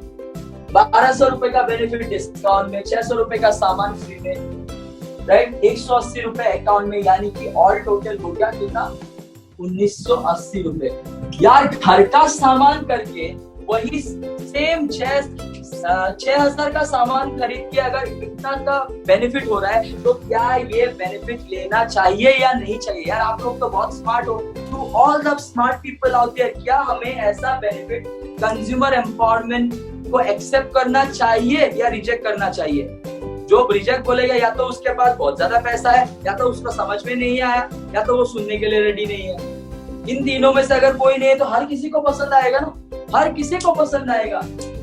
1200 रुपए का बेनिफिट डिस्काउंट में, 600 रुपए का सामान फ्री में, राइट, 180 रुपए अकाउंट में, यानी कि ऑल टोटल हो गया कितना, 1980 रुपए। यार घर का सामान करके वही सेम 6,000 का सामान खरीद के अगर इतना का बेनिफिट हो रहा है तो क्या ये बेनिफिट लेना चाहिए या नहीं चाहिए? यार आप लोग तो बहुत स्मार्ट हो, to all the smart people out there, क्या हमें ऐसा बेनिफिट कंज्यूमर एम्पावरमेंट को एक्सेप्ट करना चाहिए या रिजेक्ट करना चाहिए? जो रिजेक्ट बोलेगा या तो उसके पास बहुत ज्यादा पैसा है, या तो उसको समझ में नहीं आया, या तो वो सुनने के लिए रेडी नहीं है। इन तीनों में से अगर कोई नहीं है तो हर किसी को पसंद आएगा ना, हर किसी को पसंद आएगा।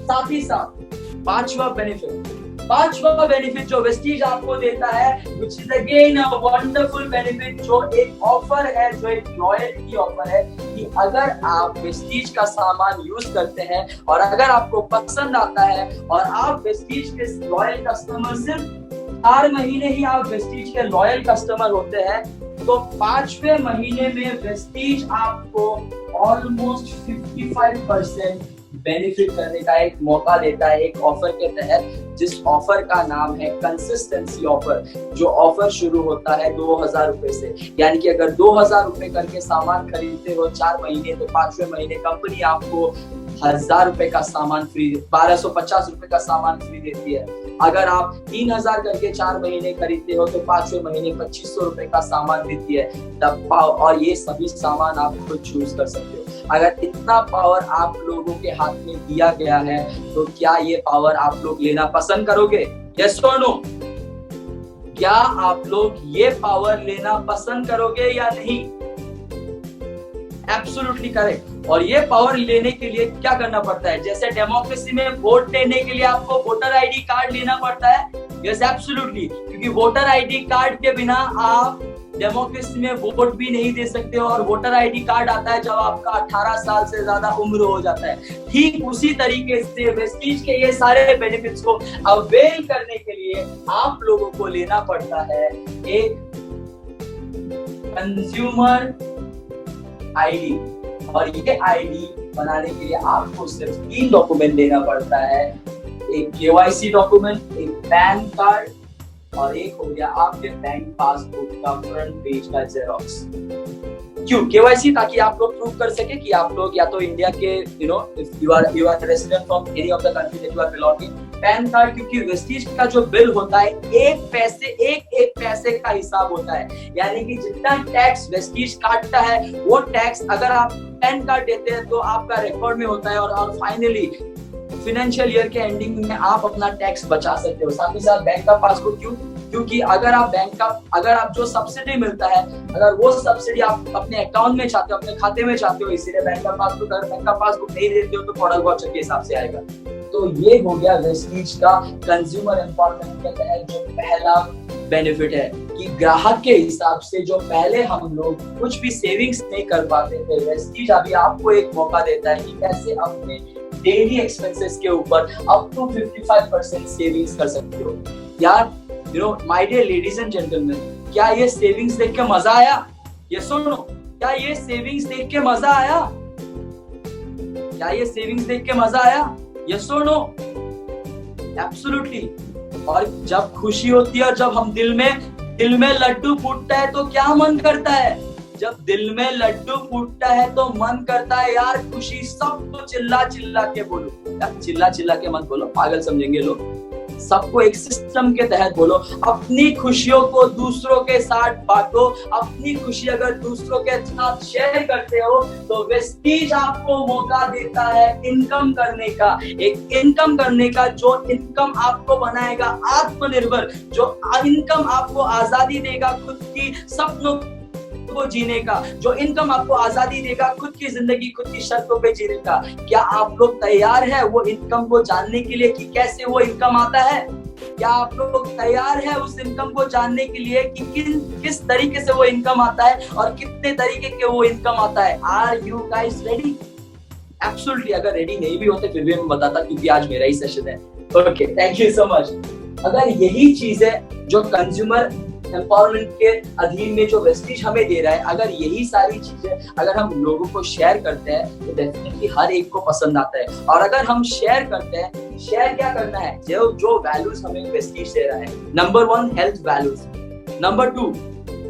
साथ ही साथ पांचवा बेनिफिट जो वेस्टीज आपको देता है, which is again a wonderful benefit, जो एक ऑफर है, जो एक लॉयल्टी ऑफर है कि अगर आप वेस्टीज का सामान यूज करते हैं और अगर आपको पसंद आता है और आप वेस्टीज के लॉयल कस्टमर, सिर्फ 4 महीने ही आप वेस्टीज के लॉयल कस्टमर होते हैं तो 5वें महीने में वेस्टीज आपको ऑलमोस्ट 55% बेनिफिट करने का एक मौका देता है एक ऑफर के तहत, जिस ऑफर का नाम है कंसिस्टेंसी ऑफर, जो ऑफर शुरू होता है 2000 रुपए से। यानी कि अगर 2000 रुपए करके सामान खरीदते हो 4 महीने तो 5वें महीने कंपनी आपको 1000 रुपए का सामान फ्री, 1250 रुपए का सामान फ्री देती है। अगर आप 3000 करके 4 महीने खरीदते हो तो 5वें महीने 2500 रुपए का सामान देती है। तब और ये सभी सामान आप खुद चूज कर सकते हो। अगर इतना पावर आप लोगों के हाथ में दिया गया है तो क्या ये पावर आप लोग लेना पसंद करोगे? यस और नो? क्या आप लोग ये पावर लेना पसंद करोगे या नहीं? Absolutely correct. और ये पावर लेने के लिए क्या करना पड़ता है? जैसे डेमोक्रेसी में वोट देने के लिए आपको वोटर आईडी कार्ड लेना पड़ता है। यस एब्सोल्युटली, क्योंकि वोटर आईडी कार्ड के बिना आप डेमोक्रेसी में वोट भी नहीं दे सकते हो और वोटर आईडी कार्ड आता है जब आपका 18 साल से ज्यादा उम्र हो जाता है। ठीक उसी तरीके से वेस्टीज के ये सारे बेनिफिट्स को अवेल करने के लिए आप लोगों को लेना पड़ता है एक कंज्यूमर आईडी, और ये आईडी बनाने के लिए आपको सिर्फ 3 डॉक्यूमेंट देना पड़ता है, एक केवाईसी डॉक्यूमेंट, एक पैन कार्ड और एक हो गया आपके बैंक पासबुक का फ्रंट पेज का जेरोक्स। क्यों केवाईसी? ताकि आप लोग प्रूव कर सके कि आप लोग या तो इंडिया के if you are resident from any of the country that you are belonging. PAN card, क्योंकि वेस्टीज का जो बिल होता है एक पैसे का हिसाब होता है, यानी कि जितना टैक्स वेस्टीज काटता है वो टैक्स अगर आप पैन कार्ड देते हैं तो आपका रिकॉर्ड में होता है और फाइनली फाइनेंशियल ईयर के एंडिंग में आप अपना टैक्स बचा सकते हो। साथ ही साथ बैंक का पासबुक, क्यों? क्योंकि अगर आप जो सब्सिडी मिलता है, अगर वो सब्सिडी आप अपने अकाउंट में चाहते हो, अपने खाते में चाहते हो, इसीलिए बैंक का पासबुक, अगर बैंक का पासबुक नहीं देते हो तो प्रोडक्ट वाउचर के हिसाब से आएगा। तो ये हो गया वेस्टीज का कंज्यूमर एम्पावरमेंट के तहत जो पहला बेनिफिट है कि ग्राहक के हिसाब से जो पहले हम लोग कुछ भी सेविंग्स नहीं कर पाते थे, वेस्टीज अभी आपको एक मौका देता है कि कैसे अपने डेली एक्सपेंसेस के ऊपर अप टू 55% सेविंग्स कर सकते हो। यार my dear ladies and gentleman, क्या ये सेविंग्स देख के मजा आया? ये सुनो, क्या ये सेविंग्स देख के मजा आया? क्या ये सेविंग्स देख के मजा आया? यस और नो? एब्सोल्युटली। और जब खुशी होती है और जब हम दिल में लड्डू फूटता है तो क्या मन करता है? जब दिल में लड्डू फूटता है तो मन करता है यार खुशी सबको चिल्ला चिल्ला के बोलो। यार चिल्ला चिल्ला के मत बोलो, पागल समझेंगे लोग। सबको एक सिस्टम के तहत बोलो। अपनी खुशियों को दूसरों के साथ बांटो। अपनी खुशी अगर दूसरों के साथ शेयर करते हो तो वेस्टीज आपको मौका देता है इनकम करने का, एक इनकम करने का जो इनकम आपको बनाएगा आत्मनिर्भर, जो इनकम आपको आजादी देगा खुद की सपनों को जीने का, जो इनकम आपको आजादी देगा खुद की जिंदगी खुद की शर्तों पे जीने का। क्या आप लोग तैयार है वो इनकम को जानने के लिए कि कैसे वो इनकम आता है? क्या आप लोग तैयार है उस इनकम को जानने के लिए कि किस तरीके से वो इनकम आता है और कितने तरीके के वो इनकम आता है? Are you guys ready? Absolutely. अगर रेडी नहीं भी होते फिर भी मैं बताता, क्योंकि आज मेरा ही सेशन है। Okay, thank you so much. अगर यही चीज है जो कंज्यूमर एम्पावरमेंट के अधीन में जो वेस्टीज हमें दे रहा है, अगर यही सारी चीजें अगर हम लोगों को शेयर करते हैं तो डेफिनेटली हर एक को पसंद आता है। और अगर हम शेयर करते हैं, शेयर क्या करना है? जो वैल्यूज हमें वेस्टीज दे रहा है। Number 1 health values, number 2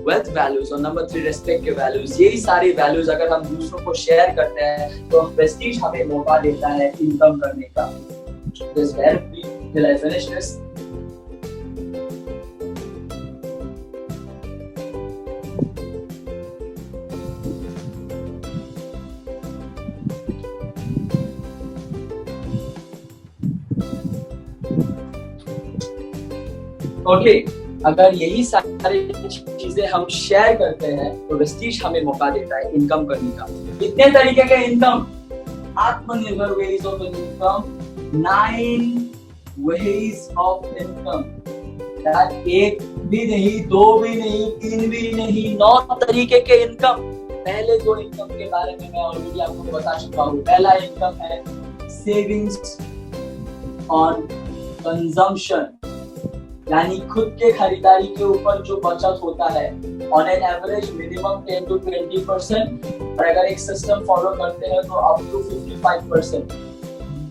wealth values और नंबर 3 रेस्पेक्ट के वैल्यूज। यही सारी वैल्यूज अगर हम दूसरों को शेयर करते हैं तो वेस्टीज हमें मौका देता है इनकम करने का। Just bear with me till I finish this. Okay, अगर यही सारी चीजें हम शेयर करते हैं तो वेस्टीज हमें मौका देता है इनकम करने का। कितने तरीके के इनकम? आत्मनिर्भर ways of income, 9 ways of income. एक भी नहीं, 2 भी नहीं, 3 भी नहीं, 9 तरीके के इनकम। पहले 2 इनकम के बारे में मैं ऑलरेडी आपको बता चुका हूँ। पहला इनकम है सेविंग्स ऑन कंजम्पशन, यानी खुद के खरीदारी के ऊपर जो बचत होता है on an average minimum 10 to 20%, और अगर एक सिस्टम फॉलो करते हैं तो अप टू 55%।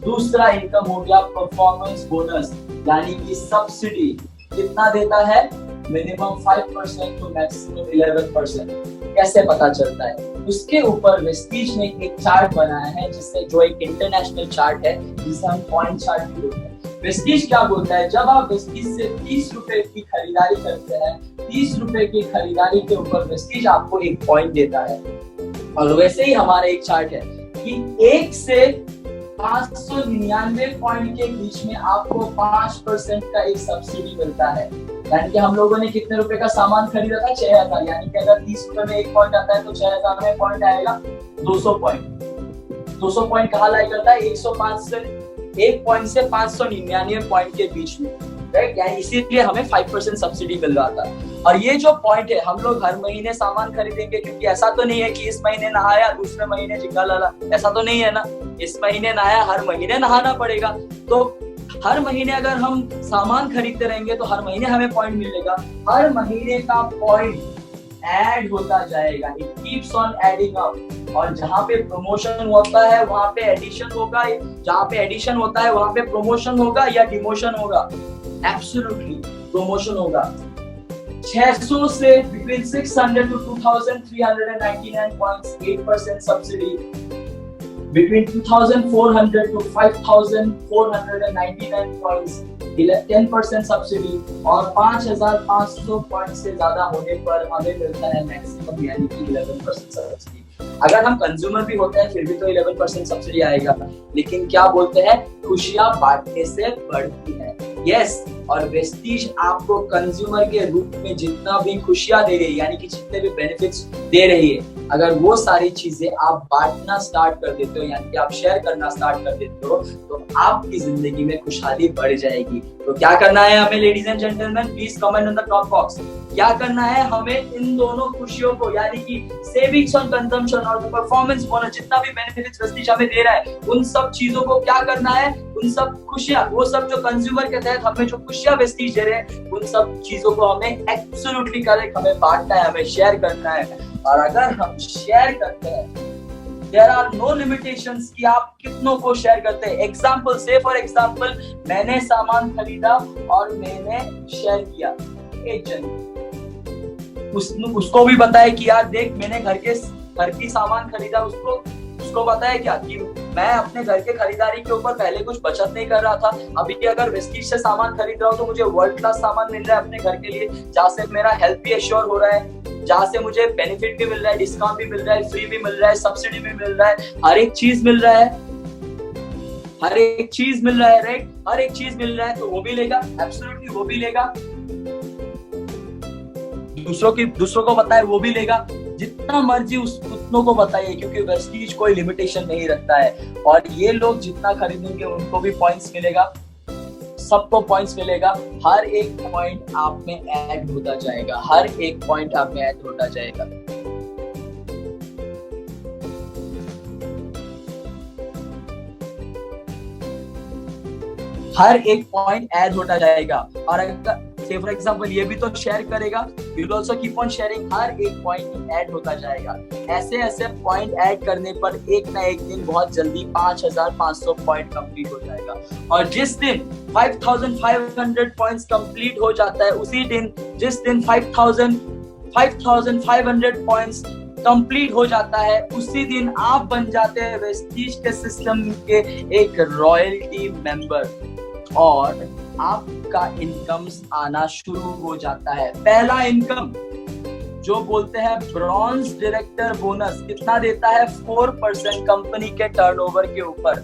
दूसरा इनकम हो गया परफॉर्मेंस बोनस, यानी कि सब्सिडी। कितना देता है? Minimum 5% to maximum 11%। कैसे पता चलता है? उसके ऊपर वेस्टीज ने एक चार्ट बनाया है जिससे जो एक इंटरनेशनल चार्ट है जिसे हम पॉइंट चार्ट भी बोलते हैं। वेस्टीज क्या बोलता है? जब आप वेस्टीज से 30 रुपए की खरीदारी करते हैं, 30 रुपए की खरीदारी के ऊपर वेस्टीज आपको एक पॉइंट देता है। और वैसे ही हमारा एक चार्ट है कि 1 से 599 पॉइंट के बीच में आपको 5% का एक सब्सिडी मिलता है। यानी कि हम लोगों ने कितने रुपए का सामान खरीदा था? 6000। यानी कि अगर 30 रुपए में एक पॉइंट आता है तो 6000 में पॉइंट आएगा 200 पॉइंट। 200 पॉइंट कहाँ लाई करता है? 105 से 1 पॉइंट से 599 पॉइंट के बीच में, राइट? यानी इसीलिए हमें 5% सब्सिडी मिल रहा था। और ये जो पॉइंट है, हम लोग हर महीने सामान खरीदेंगे, क्योंकि ऐसा तो नहीं है कि इस महीने नहाया दूसरे महीने जिंगा लाला, ऐसा तो नहीं है ना। इस महीने नहाया, हर महीने नहाना पड़ेगा। तो हर महीने अगर हम सामान खरीदते रहेंगे तो हर महीने हमें पॉइंट मिलेगा। हर महीने का पॉइंट ऐड होता जाएगा, it keeps on adding up. और जहाँ पे प्रमोशन होता है वहाँ पे एडिशन होगा, जहाँ पे एडिशन होता है वहाँ पे प्रमोशन होगा या डिमोशन होगा? एब्सोल्युटली प्रमोशन होगा। 600 से between 600 to 2399 points, 8% subsidy. Between 2400 to 5499 points, 10% subsidy. और 5500 पॉइंट से ज्यादा होने पर हमें मिलता है मैक्सिमम, यानी कि 11% सब्सिडी। अगर हम कंज्यूमर भी होते हैं फिर भी तो 11% सब्सिडी आएगा। लेकिन क्या बोलते हैं? खुशियां बांटने से बढ़ती है। यस, और वेस्टीज आपको कंज्यूमर के रूप में जितना भी खुशियां दे रही है, यानी कि जितने भी बेनिफिट्स दे रही है, अगर वो सारी चीजें आप बांटना स्टार्ट कर देते हो, यानी कि आप शेयर करना स्टार्ट कर देते हो, तो आपकी जिंदगी में खुशहाली बढ़ जाएगी। तो क्या करना है हमें ladies and gentleman, please comment in the top box. क्या करना है हमें इन दोनों खुशियों को, यानी कि सेविंग्स ऑन कंजम्पशन और परफॉर्मेंस बोनस, जितना भी बेनिफिट्स वेस्टीज हमें दे रहा है, उन सब चीजों को क्या करना है, उन सब खुशियां, वो सब जो कंज्यूमर के तहत हमें जो खुशियां वेस्टीज दे रहे हैं, उन सब चीजों को हमें एब्सोल्युटली करेक्ट हमें बांटना है, हमें शेयर करना है। और अगर हम शेयर करते हैं, देयर आर नो लिमिटेशंस कि आप कितनों को शेयर करते हैं। एग्जाम्पल, से फॉर एग्जाम्पल, मैंने सामान खरीदा और मैंने शेयर किया एक जन, उसको भी बताया कि यार देख, मैंने घर की सामान खरीदा, उसको बताया क्या कि मैं अपने घर के खरीदारी के ऊपर पहले कुछ बचत नहीं कर रहा था, अभी अगर वेस्टीज से सामान खरीद रहा हूँ तो मुझे वर्ल्ड क्लास सामान मिल रहा है अपने घर के लिए, जहाँ से मेरा हेल्थ भी एश्योर हो रहा है, जहाँ से मुझे बेनिफिट भी मिल रहा है, डिस्काउंट भी मिल रहा है, फ्री भी मिल रहा है, सब्सिडी भी मिल रहा है, हर एक चीज मिल रहा है, हर एक चीज मिल रहा है, राइट, हर एक चीज मिल रहा है, तो वो भी लेगा, एब्सोल्युटली वो भी लेगा। दूसरों को बताए वो भी लेगा, जितना मर्जी उतनों को बताइए, क्योंकि वेस्टीज कोई लिमिटेशन नहीं रखता है। और ये लोग जितना खरीदेंगे उनको भी पॉइंट्स मिलेगा, सबको पॉइंट्स मिलेगा, हर एक पॉइंट आप में ऐड होता जाएगा, हर एक पॉइंट आप में ऐड होता जाएगा। हर एक पॉइंट ऐड होता जाएगा। और अगर से फॉर एग्जांपल ये भी तो शेयर करेगा, you will also keep on sharing, हर एक पॉइंट ऐड होता जाएगा। ऐसे ऐसे पॉइंट ऐड करने पर एक ना एक दिन बहुत जल्दी 5500 पॉइंट कंप्लीट हो जाएगा। और जिस दिन 5500 पॉइंट्स कंप्लीट हो जाता है, उसी दिन जिस दिन 5500 पॉइंट्स कंप्लीट हो जाता है, उसी दिन आप बन जाते हैं वेस्टीज के सिस्टम के एक रॉयल्टी मेंबर, और आपका इनकम आना शुरू हो जाता है। पहला इनकम जो बोलते हैं ब्रॉन्ज डायरेक्टर बोनस, कितना देता है? 4% कंपनी के टर्नओवर के ऊपर।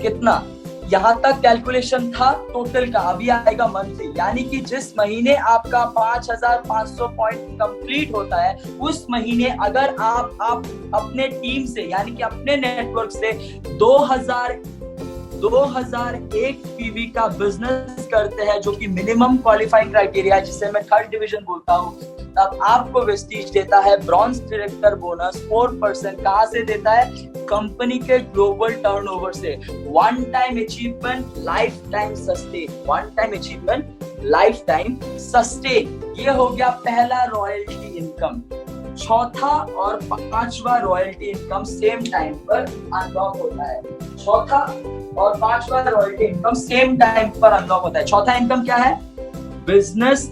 कितना? यहां तक कैलकुलेशन था टोटल का, अभी आएगा मंथली। यानी कि जिस महीने आपका 5500 पॉइंट कंप्लीट होता है, उस महीने अगर आप अपने टीम से, यानी कि अपने नेटवर्क से 2001 पीवी का बिजनेस करते हैं, जो कि मिनिमम क्वालिफाइंग क्राइटेरिया, जिसे मैं थर्ड डिवीजन बोलता हूँ, तब आपको वेस्टीज देता है ब्रॉन्ज डायरेक्टर बोनस 4%। कहां से देता है? कंपनी के ग्लोबल टर्नओवर से। One time achievement, life time sustain. One time achievement, life time sustain. ये हो गया पहला रॉयल्टी इनकम। चौथा और पांचवा रॉयल्टी इनकम सेम टाइम पर अनलॉक होता है। चौथा और पांचवा रॉयल्टी इनकम सेम टाइम पर अनलॉक होता है। चौथा इनकम क्या है? Business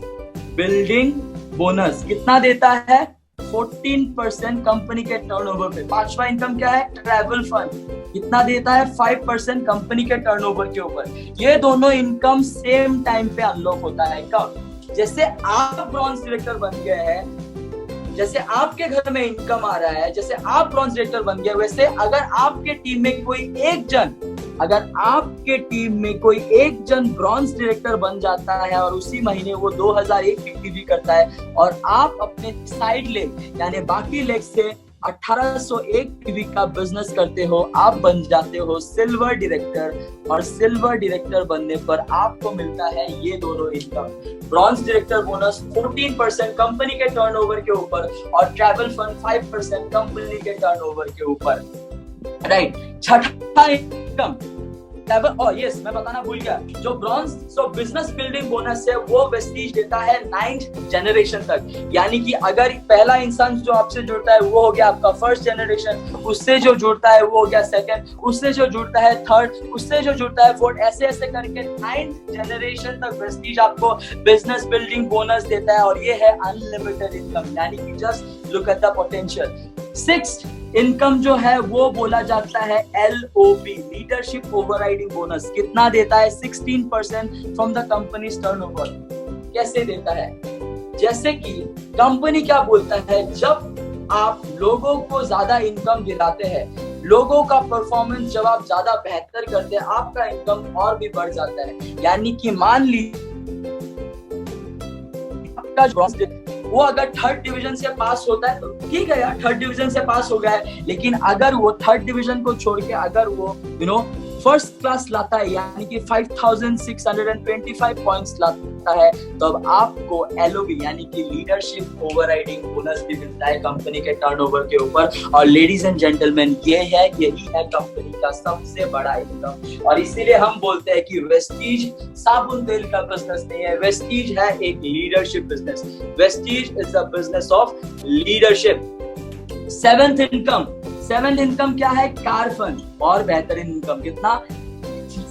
building bonus. कितना देता है? 14% कंपनी के टर्नओवर पे। पांचवा इनकम क्या है? Travel fund. कितना देता है? 5% कंपनी के टर्नओवर के ऊपर। ये दोनों इनकम सेम टाइम पे अनलॉक होता है। कब? जैसे आप ब्रॉन्ज डायरेक्टर बन गए हैं, जैसे आपके घर में इनकम आ रहा है, जैसे आप ब्रॉन्ज डायरेक्टर बन गए, वैसे अगर आपके टीम में कोई एक जन ब्रॉन्ज डायरेक्टर बन जाता है और उसी महीने वो 2001 पीवी करता है, और आप अपने साइड लेग यानी बाकी लेग से 1801 पीवी का बिजनेस करते हो, आप बन जाते हो सिल्वर डायरेक्टर। और सिल्वर डायरेक्टर बनने पर आपको मिलता है ये दोनों income. Bronze director bonus 14% company के टर्नओवर के ऊपर, और ट्रैवल फंड 5% कंपनी के टर्नओवर के ऊपर। राइट। छठा इनकम, यस मैं बताना भूल गया, जो ब्रॉन्ज बिजनेस बिल्डिंग बोनस है वो वेस्टीज देता है 9th जनरेशन तक। यानी कि अगर पहला इंसान जो आपसे जुड़ता है वो हो गया आपका फर्स्ट जनरेशन, उससे जो जुड़ता है वो हो गया सेकंड, उससे जो जुड़ता है थर्ड, उससे जो जुड़ता है फोर्थ, ऐसे ऐसे करके 9th जनरेशन तक वेस्टीज आपको बिजनेस बिल्डिंग बोनस देता है। और ये है अनलिमिटेड इनकम, यानी कि just look at the potential. 6th income जो है वो बोला जाता है LOB, लीडरशिप ओवरराइडिंग बोनस। कितना देता है? 16% फ्रॉम द कंपनीज टर्नओवर। कैसे देता है? जैसे कि कंपनी क्या बोलता है, जब आप लोगों को ज्यादा इनकम दिलाते हैं, लोगों का परफॉर्मेंस जब आप ज्यादा बेहतर करते हैं, आपका इनकम और भी बढ़ जाता है। यानी कि मान लीजिए वो अगर थर्ड डिवीजन से पास होता है तो ठीक है यार, थर्ड डिवीजन से पास हो गया है, लेकिन अगर वो थर्ड डिवीजन को छोड़ के अगर वो फर्स्ट क्लास लाता है, यानी कि 5625 पॉइंट्स लाता है, तो अब आपको एलओबी यानी कि लीडरशिप ओवरराइडिंग बोनस भी मिलता है कंपनी के टर्नओवर के ऊपर। और लेडीज एंड जेंटलमैन, यही है कंपनी का सबसे बड़ा इनकम। और इसीलिए हम बोलते हैं कि वेस्टीज साबुन तेल का बिजनेस नहीं है, वेस्टीज है एक leadership business. Vestige is a business of leadership. Seventh income क्या है? Car fund. और बेहतरीन इनकम कितना?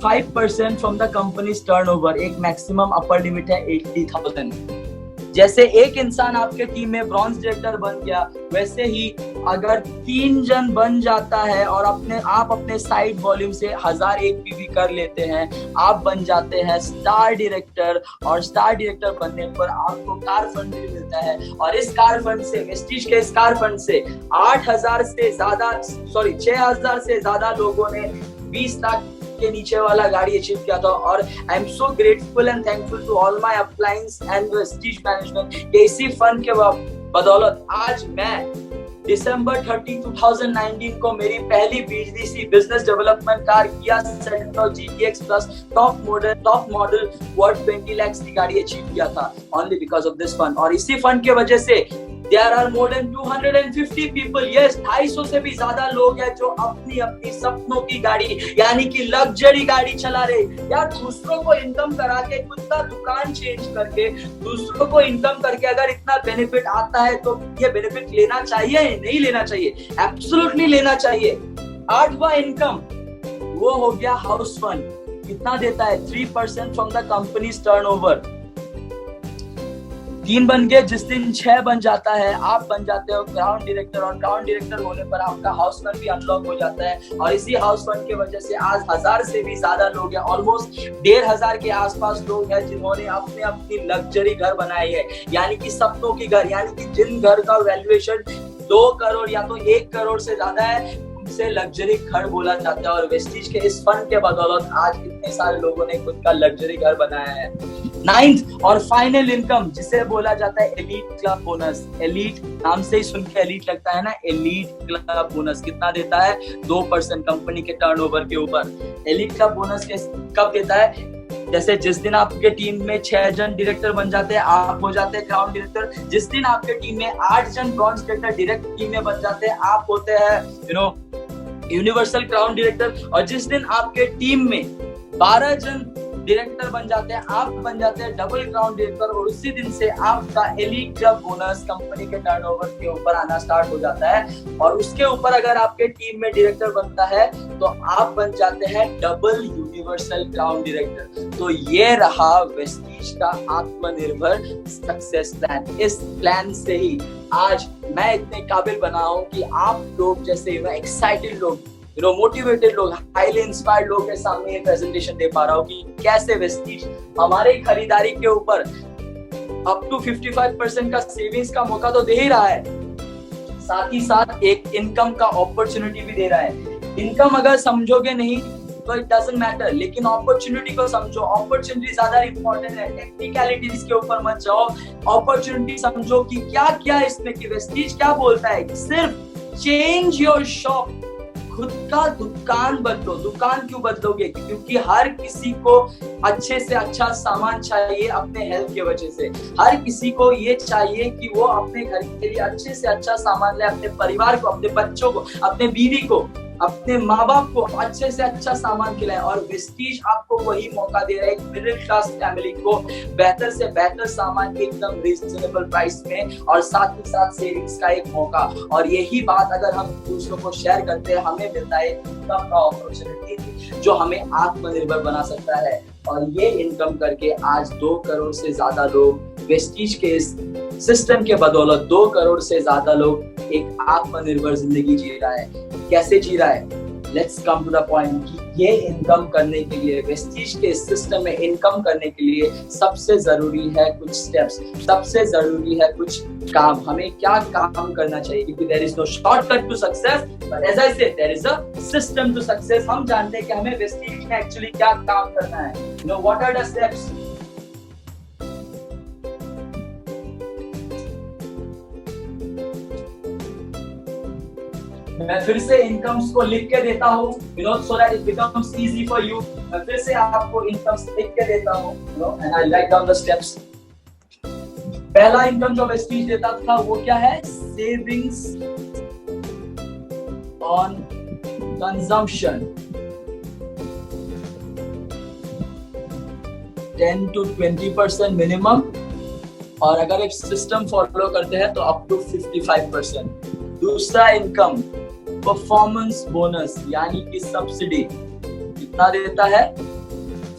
5% फ्रॉम द कंपनीज टर्नओवर। एक मैक्सिमम अपर लिमिट है 80,000। जैसे एक इंसान आपके टीम में ब्रॉन्ज डायरेक्टर बन गया, वैसे ही अगर 3 जन बन जाता है और आप अपने साइड वॉल्यूम से 1001 पीवी कर लेते हैं, आप बन जाते हैं स्टार डायरेक्टर। और स्टार डायरेक्टर बनने पर आपको कार फंड भी मिलता है। और इस कार फंड से, वेस्टीज के इस कार फंड से 6,000 से ज्यादा लोगों ने 20 लाख के नीचे वाला गाड़ी अचीव किया था। और I am so grateful and thankful to all my uplines and Vestige management. इसी फंड के बदौलत आज मैं दिसंबर 30, 2019 को मेरी पहली BGC business development car Kia Seltos GTX plus top model worth 20 lakh की गाड़ी अचीव किया था, only because of this fund. और इसी फंड की वजह से There are more than 250 people, yes, 250 से भी ज्यादा लोग हैं जो अपनी सपनों की गाड़ी यानी कि लग्जरी गाड़ी चला रहे। यार, दूसरों को इनकम करा के, खुद का दुकान चेंज करके, दूसरों को इनकम करके अगर इतना बेनिफिट आता है तो ये बेनिफिट लेना चाहिए, नहीं लेना चाहिए? एब्सोल्युटली लेना चाहिए। 8वां इनकम वो हो गया हाउस फंड। कितना देता है? 3% फ्रॉम द कंपनीज टर्नओवर। 3 बन गए, जिस दिन 6 बन जाता है, आप बन जाते हो क्राउन डायरेक्टर। और क्राउन डायरेक्टर होने पर आपका हाउस फंड भी अनलॉक हो जाता है। और इसी हाउस फंड की वजह से आज 1000 से भी ज्यादा लोग हैं, ऑलमोस्ट 1500 के आसपास लोग हैं जिन्होंने अपनी लग्जरी घर बनाए है, यानी कि सपनों की घर। यानी कि जिन घर का वैल्यूएशन 2 करोड़ या तो 1 करोड़ से ज्यादा है, उनसे लग्जरी घर बोला जाता है। और वेस्टीज के इस फंड के बदौलत आज इतने सारे लोगों ने खुद का लग्जरी घर बनाया है। 9th और फाइनल इनकम, जिसे बोला जाता है एलीट क्लब बोनस। एलीट नाम से ही सुन के एलीट लगता है ना, एलीट क्लब बोनस कितना देता है? 2% कंपनी के टर्नओवर के ऊपर। एलीट क्लब बोनस कब देता है? जैसे जिस दिन आपके टीम में 6 जन डायरेक्टर बन जाते हैं, आप हो जाते हैं क्राउन डायरेक्टर। जिस दिन आपके टीम में 8 जन ब्रॉन्ज डायरेक्टर डायरेक्ट टीम में बन जाते हैं, आप होते हैं यूनिवर्सल क्राउन डायरेक्टर। और जिस दिन आपके टीम में 12 जन डायरेक्टर बन जाते हैं, आप बन जाते हैं डबल क्राउन डायरेक्टर। और उसी दिन से आपका एलीट क्लब बोनस कंपनी के टर्नओवर के ऊपर आना स्टार्ट हो जाता है। और उसके ऊपर अगर आपके टीम में डायरेक्टर बनता है तो आप बन जाते हैं डबल यूनिवर्सल क्राउन डायरेक्टर। तो ये रहा वेस्टीज का आत्मनिर्भर सक्सेस प्लान। इस प्लान से ही आज मैं इतने काबिल बना हूं कि आप लोग जैसे एक्साइटेड लोग, मोटिवेटेड लोग, हाईली इंस्पायर्ड लोग के सामने ये प्रेजेंटेशन दे पा रहा हूँ कि कैसे वेस्टीज हमारे खरीदारी के ऊपर अप टू 55% का सेविंग्स का मौका तो दे ही रहा है, साथ ही साथ एक इनकम का अपॉर्चुनिटी भी दे रहा है। इनकम अगर समझोगे नहीं तो इट डजंट मैटर, लेकिन अपॉर्चुनिटी को समझो। अपॉर्चुनिटी ज्यादा इंपॉर्टेंट है, टेक्निकलिटीज के ऊपर मत जाओ। अपॉर्चुनिटी समझो कि क्या क्या इसमें, कि वेस्टीज क्या बोलता है कि सिर्फ चेंज योर शॉप, खुद का दुकान बदलो। दुकान क्यों बदलोगे? क्योंकि हर किसी को अच्छे से अच्छा सामान चाहिए अपने हेल्थ के वजह से। हर किसी को ये चाहिए कि वो अपने घर के लिए अच्छे से अच्छा सामान ले, अपने परिवार को, अपने बच्चों को, अपने बीवी को, अपने माँ बाप को अच्छे से अच्छा सामान खिलाए। और वेस्टीज आपको वही मौका दे रहा है, मिडिल क्लास फैमिली को बेहतर से बेहतर सामान एकदम रीजनेबल प्राइस में, और साथ ही साथ सेविंग्स का एक मौका। और यही बात अगर हम दूसरों को शेयर करते हैं, हमें मिलता है इनकम का अपॉर्चुनिटी जो हमें आत्मनिर्भर बना सकता है। और ये इनकम करके आज 2 करोड़ से ज्यादा लोग वेस्टीज के इस सिस्टम के बदौलत 2 करोड़ से ज्यादा लोग एक आत्मनिर्भर जिंदगी जी रहा है। कैसे जी रहा है? Let's come to the point कि ये इनकम करने के लिए, वेस्टीज के सिस्टम में इनकम करने के लिए सबसे जरूरी है कुछ स्टेप्स, सबसे जरूरी है कुछ काम। हमें क्या काम करना चाहिए, क्योंकि there is no shortcut to success, but as I said there is a system to success. हम जानते हैं कि हमें वेस्टीज में एक्चुअली क्या काम करना है। You know what are the steps? मैं फिर से इनकम्स को लिख के देता हूँ, you know, so that it becomes easy for you. मैं फिर से आपको इनकम्स लिख के देता हूँ, you know, and I write down the steps. पहला इनकम जो वेस्टीज देता था वो क्या है? Savings on consumption, 10 to 20% minimum, और अगर एक सिस्टम फॉलो करते हैं तो अप टू 55%। दूसरा इनकम परफॉर्मेंस बोनस यानी कि सब्सिडी, कितना देता है?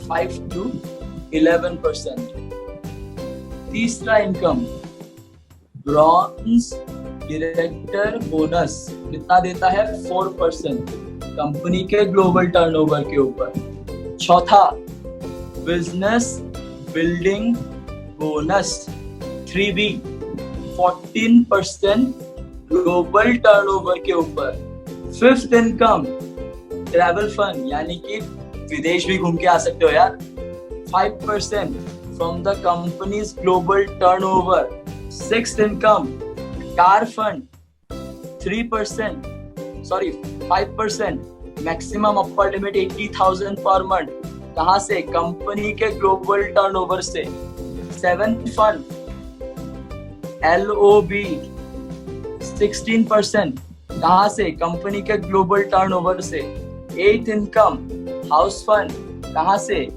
5 to 11%। तीसरा इनकम ब्रॉन्ज डायरेक्टर बोनस, कितना देता है? 4% कंपनी के ग्लोबल टर्नओवर के ऊपर। चौथा business building bonus 3B, 14% global turnover के ऊपर। फिफ्थ इनकम ट्रैवल फंड, यानी कि विदेश भी घूम के आ सकते हो यार, 5% from the companies global turnover. Sixth income car fund, 5%, maximum upper limit 80,000 per month, कहां से? कंपनी के ग्लोबल टर्नओवर से। सेवेंथ फंड LOB, 16%, कहां से? कंपनी के ग्लोबल टर्नओवर से। एथ इनकम हाउस फंड, कहां से?